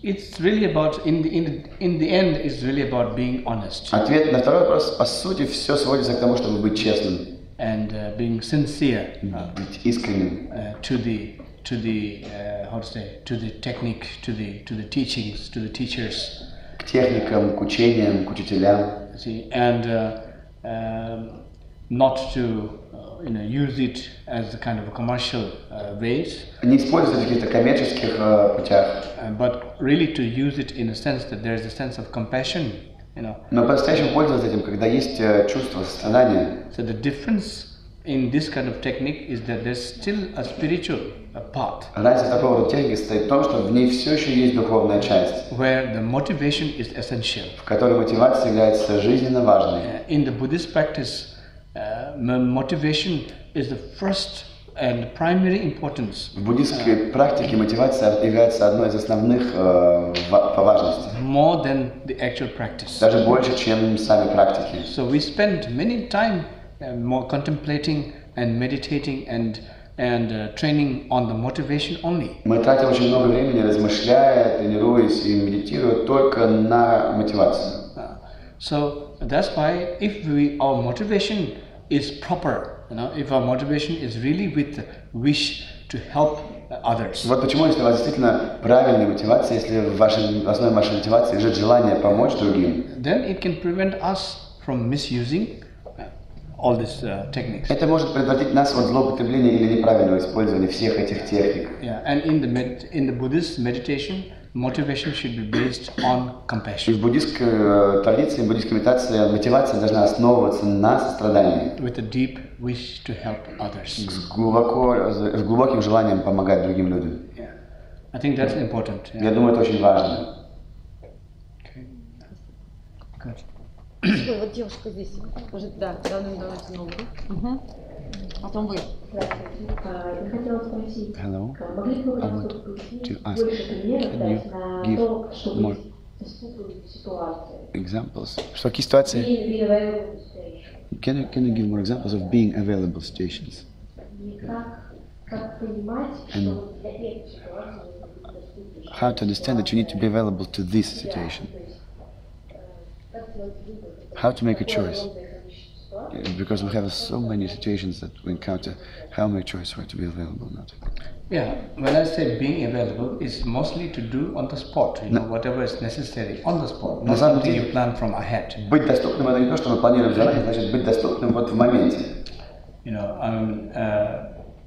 it's really about in the end it's really about being honest Ответ на второй вопрос, по сути, все сводится к тому, чтобы быть честным, and being sincere быть искренним to the how to say, to the technique, to the teachings, to the teachers, к техникам, к учениям, к учителям. see, and not to use it as a kind of a commercial ways, Не использовать в каких-то коммерческих путях, but really to use it in a sense that there is a sense of compassion, но по-настоящему пользоваться этим, когда есть чувство сострадания. So the difference in this kind of technique is that there's still a spiritual part Разница такого рода техники состоит в том, что в ней все еще есть духовная часть, where the motivation is essential. в которой мотивация является жизненно важной. In the Buddhist practice, motivation is the first and primary importance. В буддистской практике мотивация является одной из основных по важности, More than the actual practice. даже больше, чем сами практики. So we spend many time more contemplating and meditating and training on the motivation only. Мы тратим очень много времени, размышляя, тренируясь и медитируя только на мотивацию. So that's why if our motivation is proper, if our motivation is really with the wish to help others. Вот почему, если у вас действительно правильная мотивация, если в основе вашей мотивации лежит желание помочь другим, Then it can prevent us from misusing all these techniques. это может предотвратить нас от злоупотребления или неправильного использования всех этих техник. Yeah, and in the Buddhist meditation, motivation should be based on И compassion. в буддистской традиции, в буддистской медитации мотивация должна основываться на сострадании, With a deep wish to help others. с глубоким желанием помогать другим людям. Yeah, I think that's important. Я думаю, это очень важно. Okay. Good. Вот девушка здесь. Может, да, давайте ногу. Потом вы. Я хотела спросить, Hello. могли бы вы I want to ask, больше примеров can you дать на give то, что more вы доступны в ситуации? examples? Что какие ситуации? Being available situation. Can you give more examples of being available situations? И как понимать, что для этой ситуации нужно быть доступным? How to understand that you need to be available to this situation? How to make a choice? Because we have so many situations that we encounter. How make a choice where to be available or not? Yeah, when I say being available, it's mostly to do on the spot, whatever is necessary on the spot, not something you plan from ahead. Быть доступным — это не то, что мы планируем заранее, значит быть доступным вот в моменте.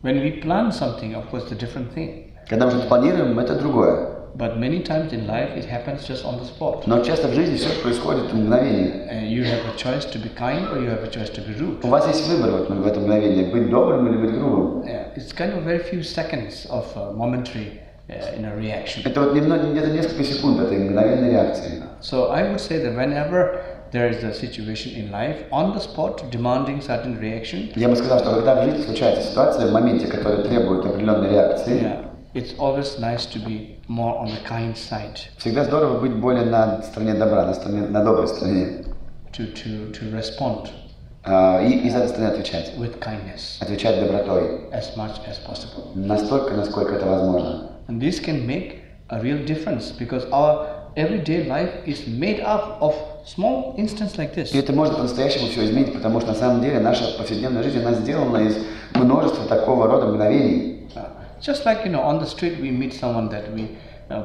When we plan something, of course, it's a different thing. Когда мы что-то планируем, это другое. But many times in life, it happens just on the spot. Но часто в жизни все происходит в мгновение. You have a choice to be kind or you have a choice to be rude. У вас есть выбор вот в этом мгновении: быть добрым или быть грубым. Yeah, it's kind of very few seconds of momentary reaction. Это вот где-то несколько секунд этой мгновенной реакции. So I would say that whenever there is a situation in life on the spot demanding certain reaction, Я бы сказал, что когда в жизни случается ситуация в моменте, которая требует определенной реакции, it's always nice to be more on the kind side. Всегда здорово быть более на стороне добра, на доброй стороне. To respond. И из этой стороны отвечать. With kindness. Отвечать добротой. As much as possible. Настолько, насколько это возможно. And this can make a real difference because our everyday life is made up of small instances like this. И это может по-настоящему все изменить, потому что на самом деле наша повседневная жизнь, она сделана из множества такого рода мгновений. Just like, on the street we meet someone that we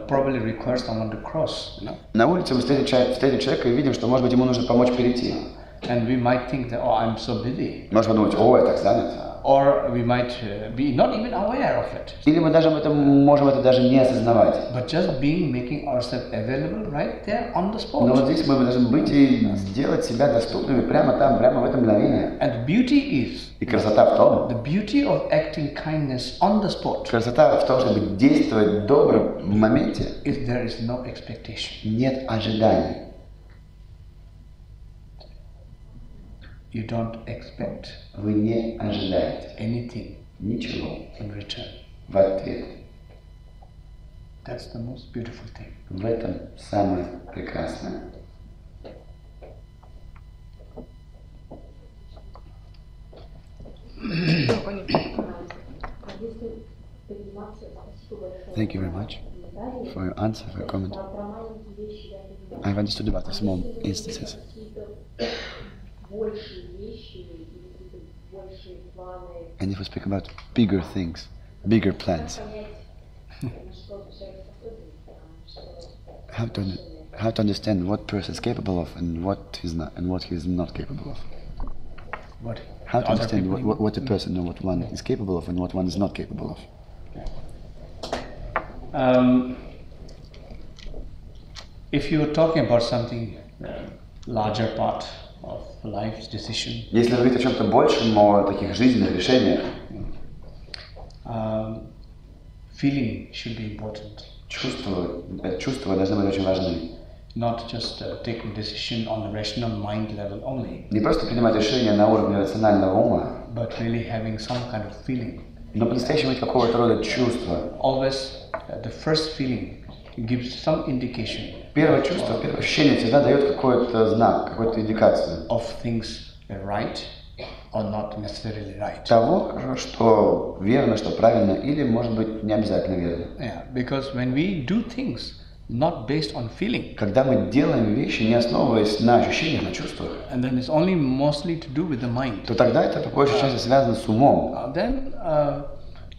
probably require someone to cross, На улице мы встретим человека и видим, что, может быть, ему нужно помочь перейти. And we might think that, oh, I'm so busy. Можно подумать, о, я так занят. Or we might be not even aware of it. Или мы даже можем это даже не осознавать. But just making ourselves available right there on the spot. Но вот здесь мы должны быть и сделать себя доступными прямо там, прямо в это мгновение. And beauty is. И красота в том. The beauty of acting kindness on the spot. Красота в том, чтобы действовать добро в моменте. If there is no expectation. Нет ожиданий. You don't expect. Вы не ожидаете. Anything. Ничего. In return. В ответ. That's the most beautiful thing. В этом самое прекрасное. Thank you very much for your answer, for your comment. I've understood about the small instances. And if we speak about bigger things, bigger plans, how to understand what person is capable of and what he's not, and what he is not capable of. What? How to understand what a person or what one is capable of and what one is not capable of. If you're talking about something larger part of life's decision. Если говорить о чем-то большем, о таких жизненных решениях, feeling should be important. Чувства должны быть очень важны. Not just taking decision on the rational mind level only. Не просто принимать решения на уровне рационального ума, but really having some kind of feeling. Но по-настоящему иметь какого-то рода чувство. Always the first feeling gives some indication. Первое чувство, первое ощущение всегда дает какой-то знак, какую-то индикацию. Of things right or not necessarily right. Того, что верно, что правильно, или, может быть, не обязательно верно. Yeah, because when we do things not based on feeling. Когда мы делаем вещи, не основываясь на ощущениях, на чувствах, and then it's only mostly to do with the mind. То тогда это по большей части связано с умом. Then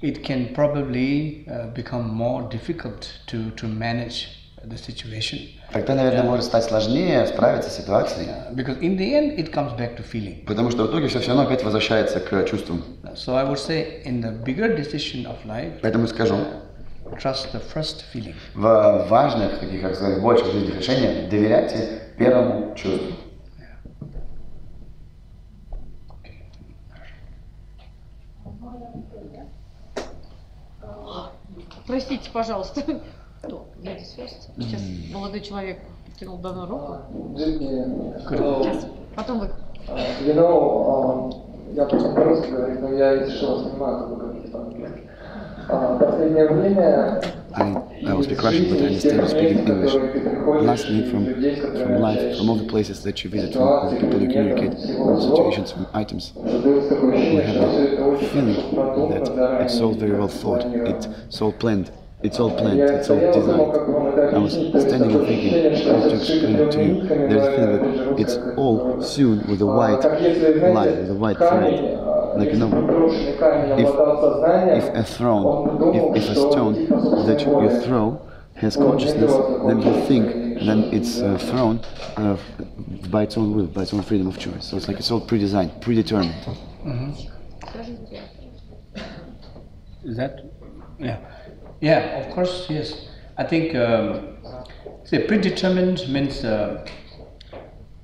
it can probably become more difficult to manage the situation. Тогда, наверное, может стать сложнее справиться с ситуацией. Because in the end it comes back to feeling. Потому что в итоге все равно опять возвращается к чувствам. So I would say in the bigger decision of life. Поэтому скажу. Trust the first feeling. В важных, таких, как сказать, больших жизненных решениях доверяйте первому чувству. Простите, пожалуйста. Кто? Сейчас молодой человек тянул давно руку. Сейчас. Потом вы. Я потом по-русски говорю, но я, если что, вас понимаю, как вы говорите по-английски. Последнее время I will speak Russian, but I understand you speaking English. Lastly, from life, from all the places that you visit, from the people you communicate, from situations, from items, we have the feeling that it's all very well thought, it's all planned, it's all designed. I was standing and thinking how to explain it to you. There's a feeling that it's all sewn with a white line, with a white thread. Like, you know, if a stone that you throw has consciousness, then you think, then it's thrown by its own will, by its own freedom of choice. So it's like it's all pre-designed, predetermined. Mm-hmm. Is that? Yeah. Yeah, of course, yes. I think, say, predetermined means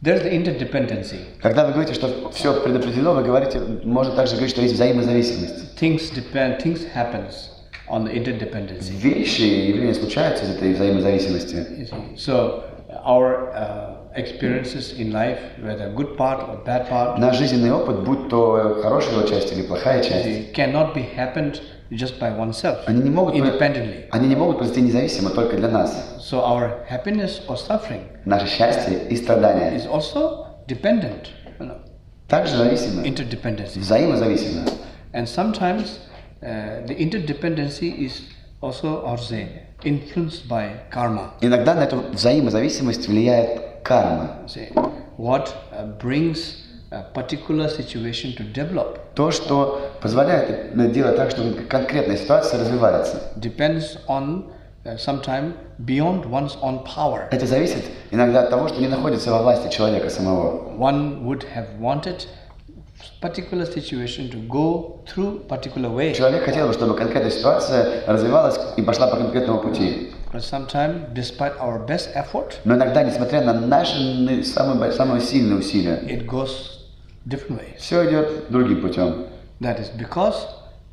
there's the interdependency. Когда вы говорите, что все предопределено, вы говорите, можно также говорить, что есть взаимозависимость. Things happens on the interdependency. Вещи и явления случаются из этой взаимозависимости. So our experiences in life, whether good part or bad part, наш жизненный опыт, будь то хорошая его часть или плохая часть, cannot be happened just by oneself, они не могут произойти независимо только для нас. So our happiness or suffering, наше счастье и страдания, is also dependent, также зависимы, взаимозависимы. And sometimes the interdependency is also, or say, influenced by karma. Иногда на эту взаимозависимость влияет карма. What brings a particular situation to develop. То, что позволяет делать так, чтобы конкретная ситуация развивается. Depends on sometime beyond one's own power. Это зависит иногда от того, что не находится во власти человека самого. One would have wanted particular situation to go through particular way. Человек хотел бы, чтобы конкретная ситуация развивалась и пошла по конкретному пути. But sometimes, despite our best effort, но иногда, несмотря на наши самые сильные усилия, it goes different ways. Все идет другим путем. That is because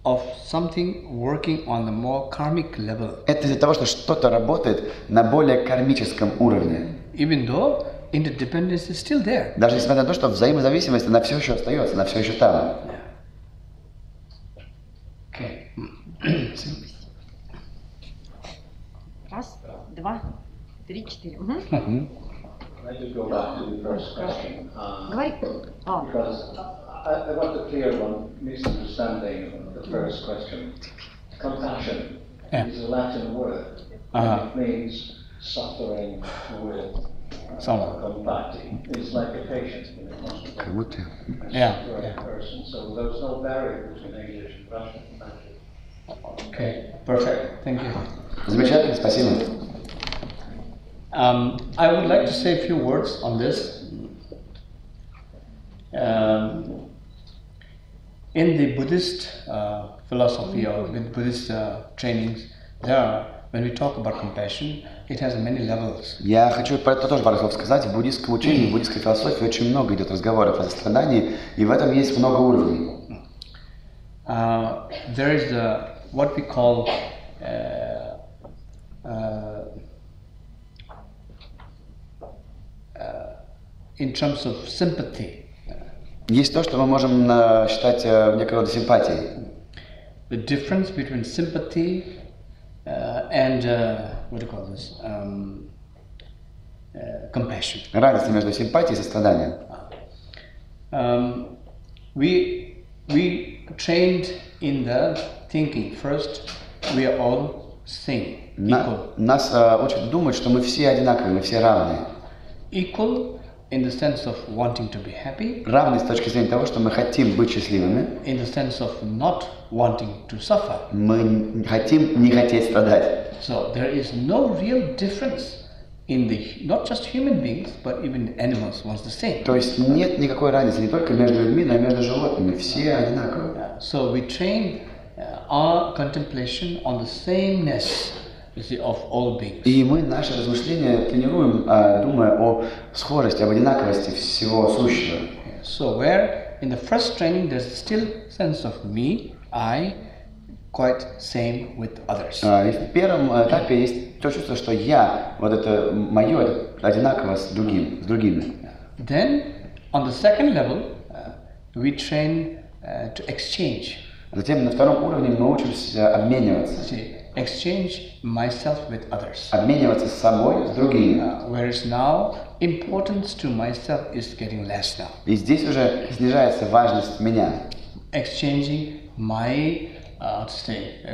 of something working on the more karmic level. Это из-за того, что что-то работает на более кармическом уровне. Even though interdependence is still there. Даже несмотря на то, что взаимозависимость, она все еще остается, она все еще там. Okay. Раз, два, три, четыре. Говори. Because I want to clear one misunderstanding of the first question. Compassion is a Latin word. And it means suffering with compati. It's like a patient in a hospital. Person. So there's no barrier between English and Russian. Okay, perfect. Thank you. Замечательно, спасибо. I would like to say a few words on this. In the Buddhist philosophy or with Buddhist trainings, when we talk about compassion, it has many levels. Я хочу про это тоже пару слов сказать. В буддийском учении, в буддийской философии очень много идет разговоров о сострадании, и в этом есть много уровней. There is what we call in terms of sympathy. Есть то, что мы можем считать некой рода симпатией. The difference between sympathy and what do you call this? Compassion. Разница между симпатией и состраданием. We trained in the thinking first. We are all same. Нас учат думать, что мы все одинаковые, мы все равные. Equal in the sense of wanting to be happy. Равны с точки зрения того, что мы хотим быть счастливыми. In the sense of not wanting to suffer. Мы хотим не хотеть страдать. So there is no real difference in the not just human beings, but even animals was the same. То есть нет никакой разницы не только между людьми, но и между животными. Все одинаковые. So we train our contemplation on the sameness of all beings. И мы наши размышления тренируем, думая о схожести, об одинаковости всего сущего. So where in the first training there's still sense of me, I, quite same with others. И в первом этапе есть то чувство, что я, вот это мое, это одинаково с другими. Then on the second level we train to exchange. Затем на втором уровне мы учимся обмениваться. Exchange myself with others. Обмениваться с собой, с другими. Whereas now importance to myself is getting less now. И здесь уже снижается важность меня. Exchanging my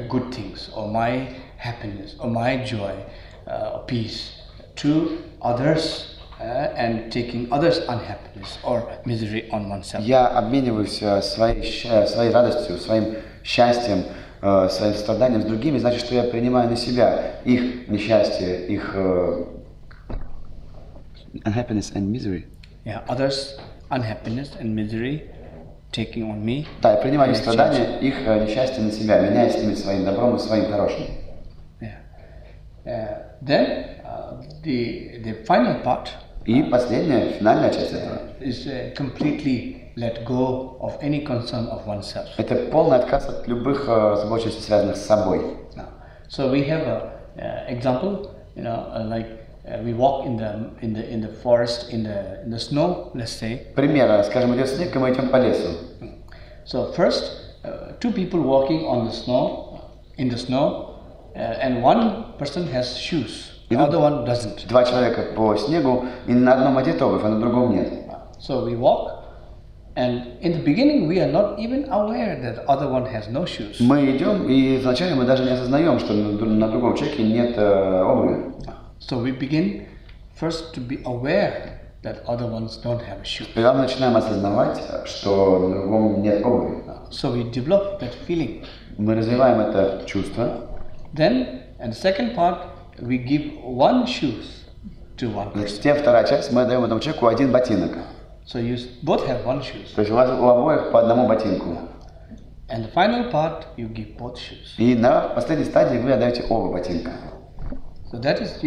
good things or my happiness or my joy, peace to others and taking others' unhappiness or misery on oneself. Я обмениваюсь своей радостью, своим счастьем, своим страданием с другими, значит, что я принимаю на себя их несчастье, их unhappiness and misery. Yeah, others' unhappiness and misery taking on me. Да, я принимаю их страдания, их несчастье на себя, меняя с ними своим добром и своим хорошим. Yeah. Then the final part. И последняя, финальная часть этого. Is completely let go of any concern of oneself. Это полный отказ от любых озабоченностей, связанных с собой. So we have a example, like we walk in the forest in the snow, let's say. Пример, скажем, идет снег, и мы идем по лесу. So first, two people walking on the snow in the snow, and one person has shoes, the other one doesn't. Два человека по снегу, и на одном одет обувь, а на другом нет. So we walk, and in the beginning we are not even aware that the other one has no shoes. Мы идем, и вначале мы даже не осознаем, что на другом человеке нет обуви. So we begin first to be aware that other ones don't have shoes. Когда мы начинаем осознавать, что на другом нет обуви. So we develop that feeling. Мы развиваем это чувство. Then, and the second part, we give one shoes to one person. Затем вторая часть, мы даем этому человеку один ботинок. So you both have one shoes. То есть у вас у обоих по одному ботинку. And the final part, you give both shoes. И на последней стадии вы отдаете оба ботинка. So that is,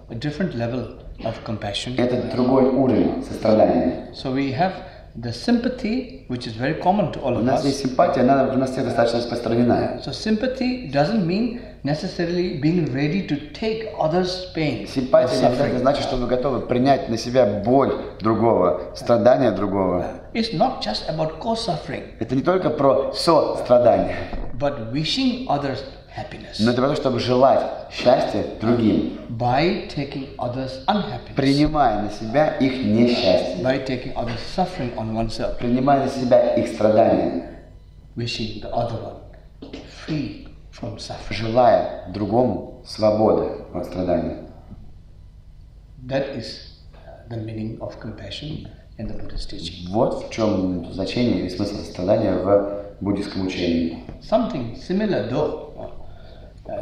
a different level of compassion. Это другой уровень сострадания. So we have the sympathy, which is very common to all of us. У нас есть симпатия, она у нас всех достаточно распространена. So sympathy doesn't mean necessarily being ready to take others' pain. Симпатия не обязательно значит, что вы готовы принять на себя боль другого, страдания другого. It's not just about co-suffering. Это не только про сострадание. But wishing others happiness. Но это про то, чтобы желать счастья другим. By taking others' unhappiness. Принимая на себя их несчастье. By taking others' suffering on oneself. Принимая на себя их страдания. Wishing the other one free from suffering. Желая другому свободы от страдания. That is the meaning of compassion in the Buddhist teaching. Вот в чем значение и смысл сострадания в буддийском учении. Something similar though.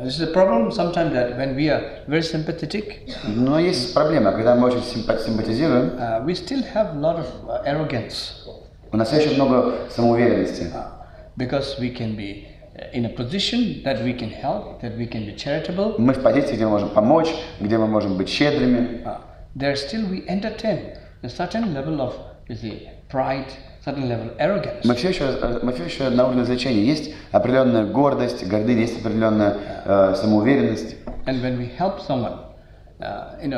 This is a problem sometimes that when we are very sympathetic, но есть проблема, когда мы очень симпатизируем, we still have a lot of arrogance. У нас еще много самоуверенности. Because we can be in a position that we can help, that we can be charitable. Мы в позиции, где мы можем помочь, где мы можем быть щедрыми. There still we entertain a certain level of pride, certain level of arrogance. Мы все еще на уровне развлечения. Есть определенная гордость, гордыня, есть определенная самоуверенность. And when we help someone,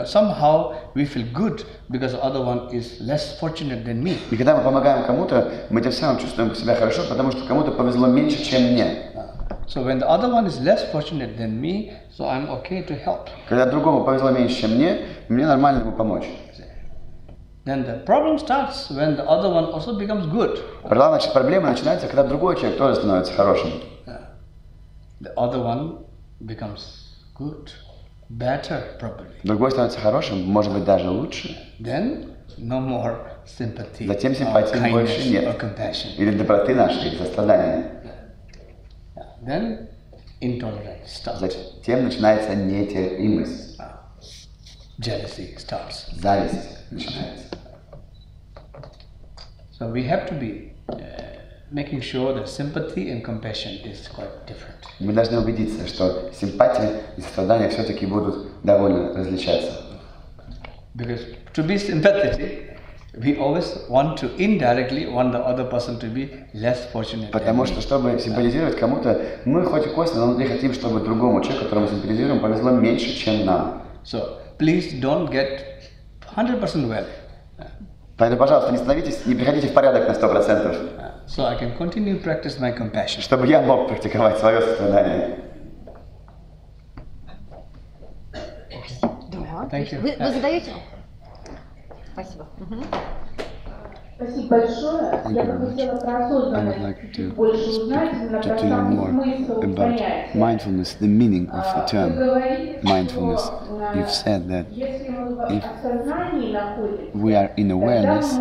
somehow we feel good because the other one is less fortunate than me. И когда мы помогаем кому-то, мы тем самым чувствуем себя хорошо, потому что кому-то повезло меньше, чем мне. So when the other one is less fortunate than me, so I'm okay to help. Когда другому повезло меньше, чем мне нормально ему помочь. Then the problem starts when the other one also becomes good. Проблема начинается, когда другой человек тоже становится хорошим. The other one becomes good, better probably. Другой становится хорошим, может быть даже лучше. Then no more sympathy. Затем симпатии больше нет. Или доброты нашей, или сострадания. Then intolerance starts. Затем начинается нетерпимость. Jealousy starts. Зависть начинается. So we have to be making sure that sympathy and compassion is quite different. Мы должны убедиться, что симпатия и сострадание все-таки будут довольно различаться. Because to be sympathetic, we always want to indirectly want the other person to be less fortunate. Потому что, чтобы симпатизировать кому-то, мы хоть и косвенно, но внутри хотим, чтобы другому человеку, которому симпатизируем, повезло меньше, чем нам. So please don't get 100% well. Поэтому, пожалуйста, не приходите в порядок на 100%. So I can continue practice my compassion. Чтобы я мог практиковать свое сострадание. Thank you. Вы задаете? Спасибо. Спасибо большое. Я бы хотела про осознанность больше узнать, именно про самый смысл понятия. Mindfulness, the meaning of the term mindfulness. You've said that if we are in awareness,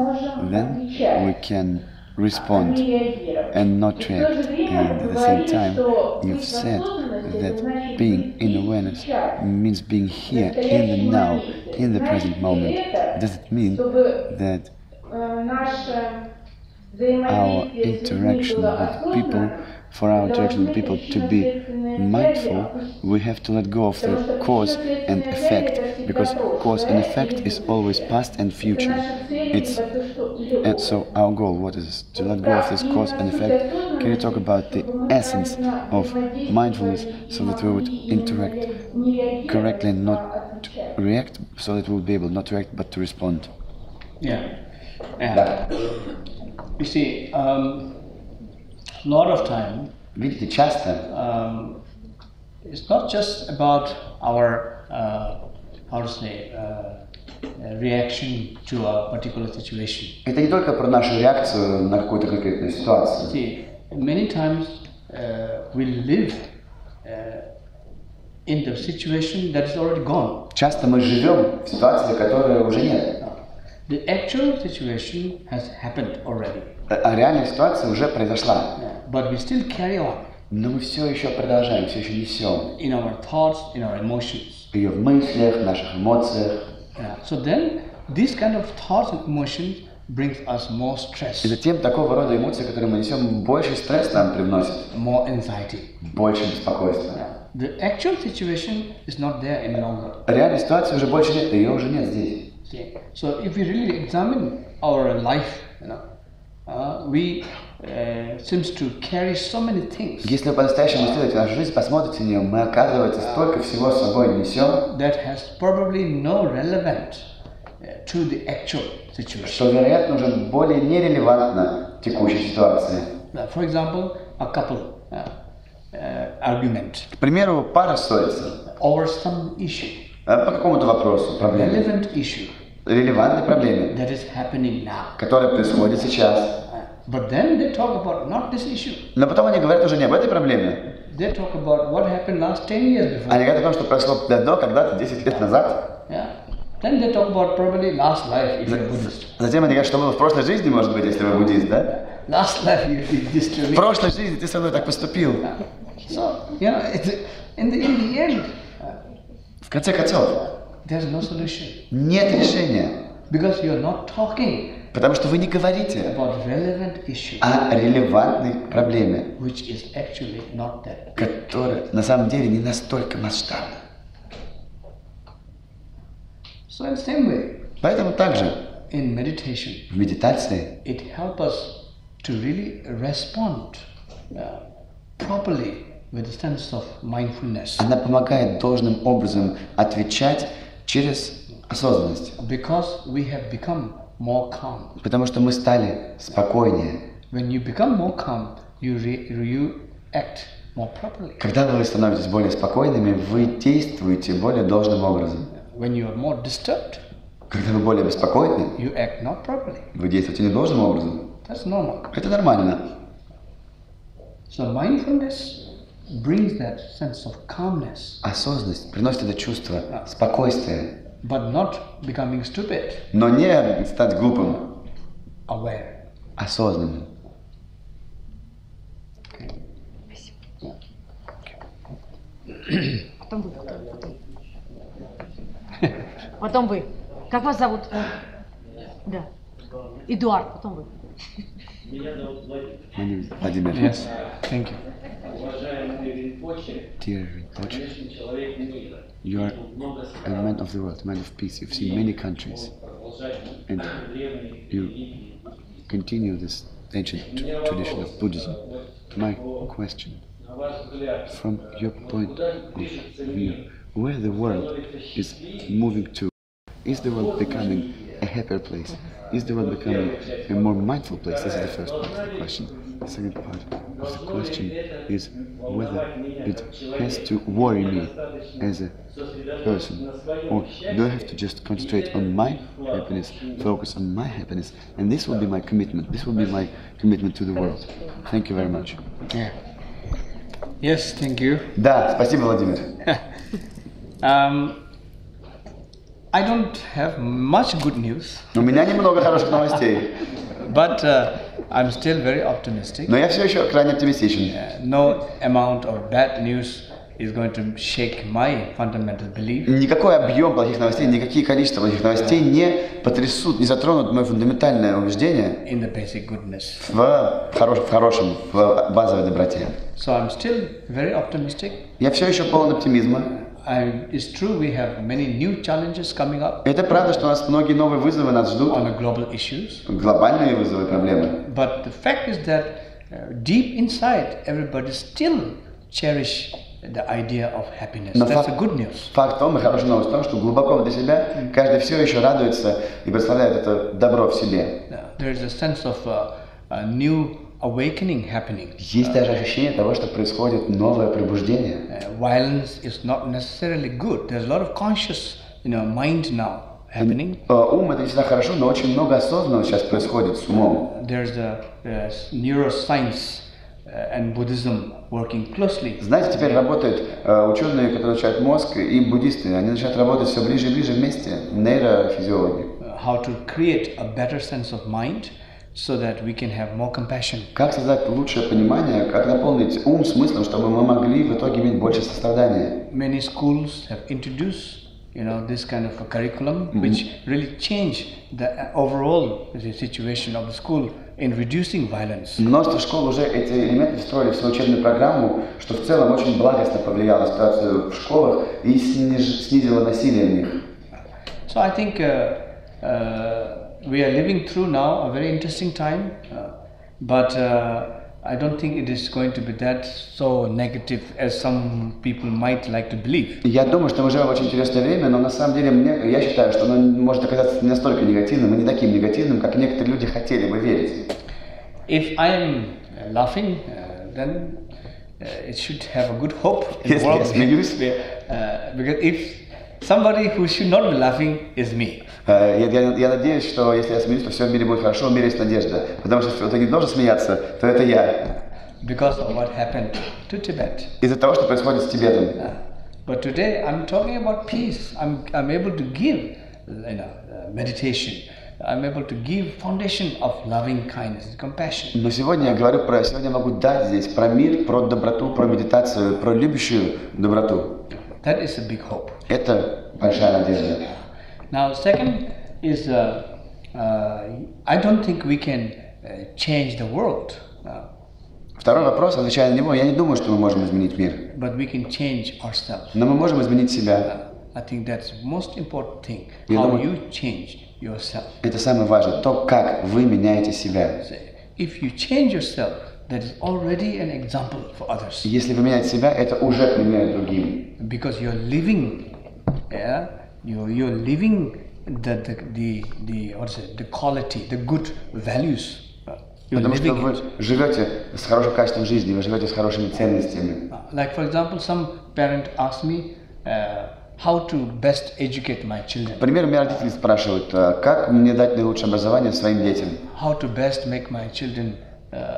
then we can respond and not react. And at the same time, you've said that being in awareness means being here, in the now, in the present moment. Does it mean that our interaction with people, for our interaction with people to be mindful, we have to let go of the cause and effect, because cause and effect is always past and future. And so our goal, what is to let go of this cause and effect. Can you talk about the essence of mindfulness so that we would interact correctly and not react, so that we would be able not to react but to respond? Yeah. You see, a lot of time, видите, часто it's not just about our, how to say, reaction to a particular situation. Это не только про нашу реакцию на какую-то конкретную ситуацию. See, many times we live in the situation that is already gone. Часто мы живем в ситуации, которой уже нет. The actual situation has happened already. А реальная ситуация уже произошла. But we still carry on. Но мы все еще продолжаем, все еще несем. In our thoughts, in our emotions. Ее в мыслях, в наших эмоциях. So then, these kind of thoughts and emotions brings us more stress. И затем такого рода эмоции, которые мы несем, больше стресс нам привносит. More anxiety. Больше беспокойства. The actual situation is not there any longer. Реальной ситуации уже больше нет, ее уже нет здесь. So if we really examine our life, we seems to carry so many things. Если вы по-настоящему исследуете нашу жизнь, посмотрите на нее, мы, оказывается, столько всего с собой несем, that has probably no relevance to the actual situation. Что, вероятно, уже более нерелевантно текущей ситуации. For example, a couple argument. К примеру, пара ссорится. Over some issue. По какому-то вопросу, проблеме. Relevant issue. Релевантной проблеме. That is happening now. Которая происходит сейчас. But then they talk about not this issue. Но потом они говорят уже не об этой проблеме. They talk about what happened last 10 years before. Они говорят о том, что произошло давно, когда-то, 10 лет назад. Yeah. Then they talk about probably last life if you're Buddhist. Затем они говорят, что было в прошлой жизни, может быть, если вы буддист, да? Last life you did this to me. В прошлой жизни ты со мной так поступил. So, you know, in the end, в конце концов, there's no solution. Нет решения. Because you're not talking. Потому что вы не говорите о релевантной проблеме, которая на самом деле не настолько масштабна. Поэтому также в медитации она помогает должным образом отвечать через осознанность. More calm. Потому что мы стали спокойнее. When you become more calm, you act more properly. Когда вы становитесь более спокойными, вы действуете более должным образом. When you are more disturbed, когда вы более беспокойны, you act not properly. Вы действуете не должным образом. That's normal. Это нормально. So mindfulness brings that sense of calmness. Осознанность приносит это чувство спокойствия. But not becoming stupid. Но не стать глупым. Aware. Осознанным. Потом вы. Потом вы. Как вас зовут? Да. Эдуард, потом вы. Меня зовут Владимир. Yes. Thank you. Уважаемый Ринпоче, Dear Rinpoche, конечно, человек мира. you are a man of the world, a man of peace. You've seen many countries, and you continue this ancient tradition of Buddhism. My question, from your point of view, where the world is moving to? Is the world becoming a happier place? Is the world becoming a more mindful place? This is the first part of the question. The second part of the question is whether it has to worry me as a person, or do I have to just concentrate on my happiness, focus on my happiness, and this will be my commitment. This will be my commitment to the world. Thank you very much. Yeah. Yes, thank you. Да, спасибо, Владимир. I don't have much good news. У меня немного хороших новостей. But I'm still very optimistic. Но я все еще крайне оптимистичен. No amount of bad news is going to shake my fundamental belief. Никакой объем плохих новостей, никакие количества плохих новостей не потрясут, не затронут мое фундаментальное убеждение in the basic goodness. в хорошем, в базовой доброте. So I'm still very optimistic. Я все еще полон оптимизма. It's true we have many new challenges coming up. Это правда, что у нас многие новые вызовы нас ждут. On the global issues. Глобальные вызовы, проблемы. But the fact is that deep inside everybody still cherish the idea of happiness. Но That's the good news. Факт в том, и хорошая новость в том, что глубоко внутри себя каждый все еще радуется и представляет это добро в себе. There is a sense of new awakening happening. Есть даже ощущение того, что происходит новое пробуждение. Violence is not necessarily good. There's a lot of conscious, mind now happening. Ум — это всегда хорошо, но очень много осознанного сейчас происходит с умом. There's the neuroscience and Buddhism working closely. Знаете, теперь работают ученые, которые изучают мозг, и буддисты. Они начинают работать все ближе и ближе вместе, нейрофизиологи. How to create a better sense of mind so that we can have more compassion. Как создать лучшее понимание, как наполнить ум смыслом, чтобы мы могли в итоге иметь больше сострадания. Many schools have introduced this kind of a curriculum which really changed the overall situation of the school in reducing violence. Множество школ уже эти элементы встроили в свою учебную программу, что в целом очень благостно повлияло на ситуацию в школах и снизило насилие в них. So I think we are living through now a very interesting time, but I don't think it is going to be that so negative as some people might like to believe. Я думаю, что мы живем в очень интересное время, но на самом деле я считаю, что оно может оказаться не настолько негативным и не таким негативным, как некоторые люди хотели бы верить. If I am laughing, then it should have a good hope in the world. Если я смеюсь, because if somebody who should not be laughing is me. Я надеюсь, что если я смеюсь, то все в мире будет хорошо, в мире есть надежда. Потому что если кто-то не должен смеяться, то это я. Because of what happened to Tibet. Из-за того, что происходит с Тибетом. But today I'm talking about peace. I'm able to give, meditation. I'm able to give foundation of loving kindness and compassion. Но сегодня я могу дать здесь про мир, про доброту, про медитацию, про любящую доброту. That is a big hope. Это большая надежда. Now, second is I don't think we can change the world. Второй вопрос, отвечая на него, я не думаю, что мы можем изменить мир. But we can change ourselves. Но мы можем изменить себя. I think that's the most important thing. How you change yourself. Это самое важное, то, как вы меняете себя. If you change yourself, that is already an example for others. Если вы меняете себя, это уже пример другим. Because you're living, you're living the quality, the good values. Потому что вы живете с хорошим качеством жизни, вы живете с хорошими ценностями. Like for example, some parent asked me how to best educate my children. Например, меня родители спрашивают, как мне дать наилучшее образование своим детям? How to best make my children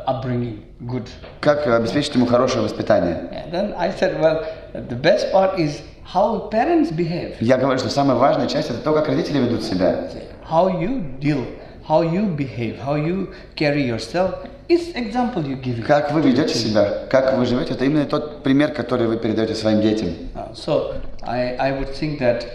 upbringing good. Как обеспечить ему хорошее воспитание? Then I said, well, the best part is how parents behave. Я говорю, что самая важная часть это то, как родители ведут себя. How you deal, how you behave, how you carry yourself is example you give. Как вы ведете себя, как вы живете, это именно тот пример, который вы передаете своим детям. So I would think that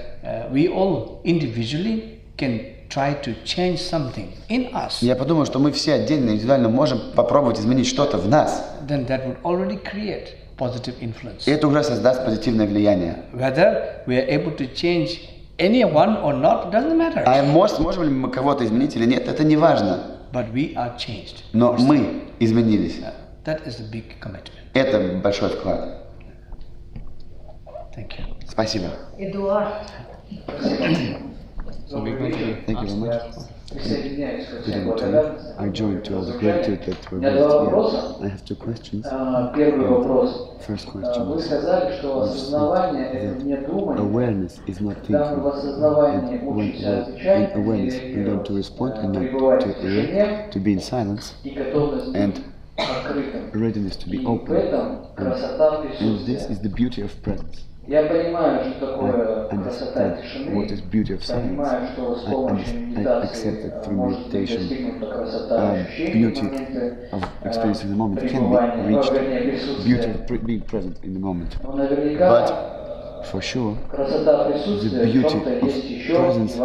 we all individually can try to change something in us. Я подумал, что мы все отдельно, индивидуально можем попробовать изменить что-то в нас. Then that would already create positive influence. И это уже создаст позитивное влияние. Whether we are able to change anyone or not doesn't matter. А можем ли мы кого-то изменить или нет, это не важно. But we are changed. Но мы изменились. That is a big commitment. Это большой вклад. Thank you. Спасибо. Эдуард. Thank you very much. I joined to all the gratitude that were raised here. I have two questions. First question. Вы сказали, что осознавание – это не думание. Awareness is not Когда мы в осознавании учимся отвечать, awareness, we learn to respond and not to react, to be in silence, and readiness to be open. And this is the beauty of presence. Я понимаю, что такое I красота understand тишины. what is beauty of silence. Понимаю, что с помощью I accept that through meditation, beauty of experiencing the moment can be reached, beauty of being present in the moment. But for sure, the beauty of presence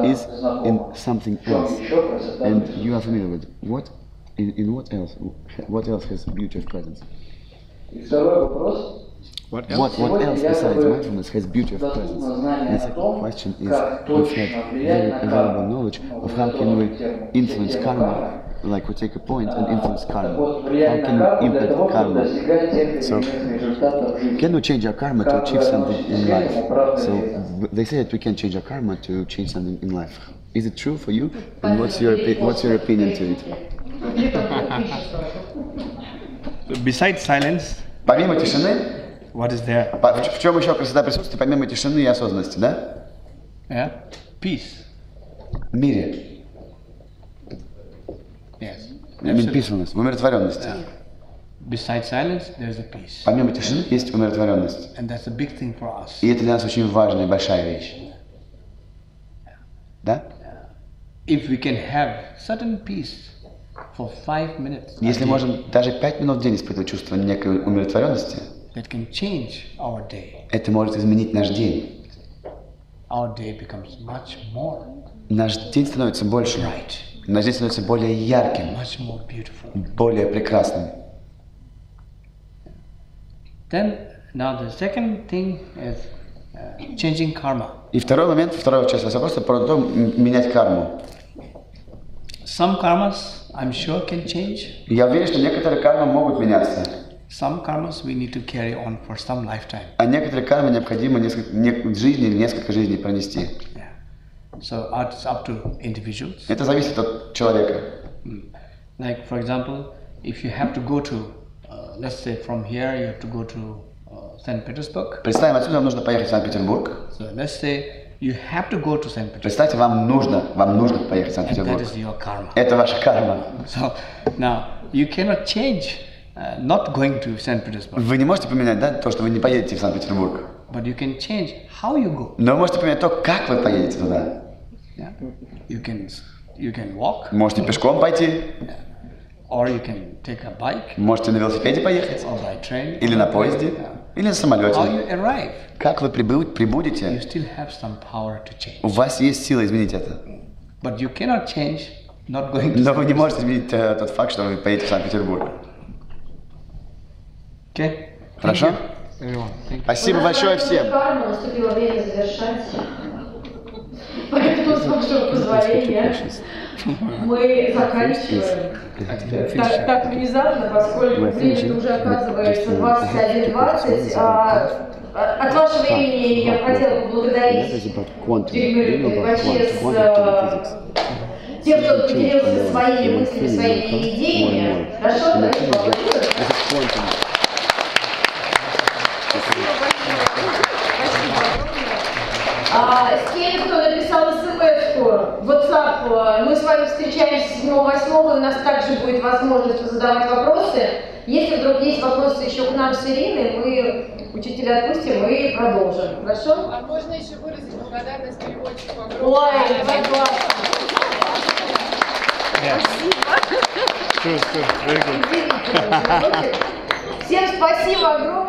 is in something else, and you are familiar with what? In what else? What else has beauty of presence? What else besides mindfulness has beauty of presence? And the second question is, we've had very available knowledge of how can we influence karma, like we take a point and influence karma. How can we impact karma? So, can we change our karma to achieve something in life? So, they say that we can change our karma to change something in life. Is it true for you? And what's your opinion to it? Besides silence, помимо тишины, what is there? В чем еще красота присутствия, помимо тишины и осознанности, да? Yeah? Peace. В мире. Yes. Peacefulness, в умиротворенности. Besides silence, there's a peace. Помимо тишины есть умиротворенность. And that's a big thing for us. И это для нас очень важная и большая вещь. Да? If we can have certain peace for 5 minutes, если можем даже 5 минут в день испытывать чувство некой умиротворенности, that can change our day. Это может изменить наш день. Our day becomes much more наш день становится больше. bright, Наш день становится более ярким, much more beautiful. более прекрасным. Then, now the second thing is changing karma. И второй момент, вторая часть вопроса про то, менять карму. Some karmas, I'm sure, can change. Я уверен, что некоторые кармы могут меняться. Some karmas we need to carry on for some lifetime. А некоторые кармы необходимо несколько жизней или несколько жизней пронести. Yeah. So it's up to individuals. Это зависит от человека. Like, for example, if you have to go to, let's say from here you have to go to St. Petersburg. Представим, отсюда вам нужно поехать в Санкт-Петербург. So let's say you have to go to St. Petersburg. Представьте, вам нужно поехать в Санкт-Петербург. That is your karma. Это ваша карма. So now you cannot change not going to St. Petersburg. Вы не можете поменять, да, то, что вы не поедете в Санкт-Петербург. But you can change how you go. Но вы можете поменять то, как вы поедете туда. Yeah? You can walk. Можете пешком пойти. Yeah. Or you can take a bike. Можете на велосипеде поехать. Or by train. Или на поезде. Yeah. Или на самолете. How you arrive. Как вы прибудете, You still have some power to change. у вас есть сила изменить это. But you cannot change not going to. Но вы не можете изменить тот факт, что вы поедете в Санкт-Петербург. Okay. Хорошо? Спасибо большое всем. Карма, наступило время завершать. Поэтому, с вашего позволения, мы заканчиваем так внезапно, поскольку время уже оказывается 21:20. От вашего времени я хотела бы поблагодарить Джигме Ринпоче тем, кто поделился своими мыслями, своими идеями. Хорошо? С теми, кто написал смс-ку, WhatsApp, мы с вами встречаемся 7-8, у нас также будет возможность задавать вопросы. Если вдруг есть вопросы еще к нам с Ириной, мы учителя отпустим и продолжим. Хорошо? А можно еще выразить благодарность переводчику? Ой, согласна. Спасибо. Всем спасибо огромное.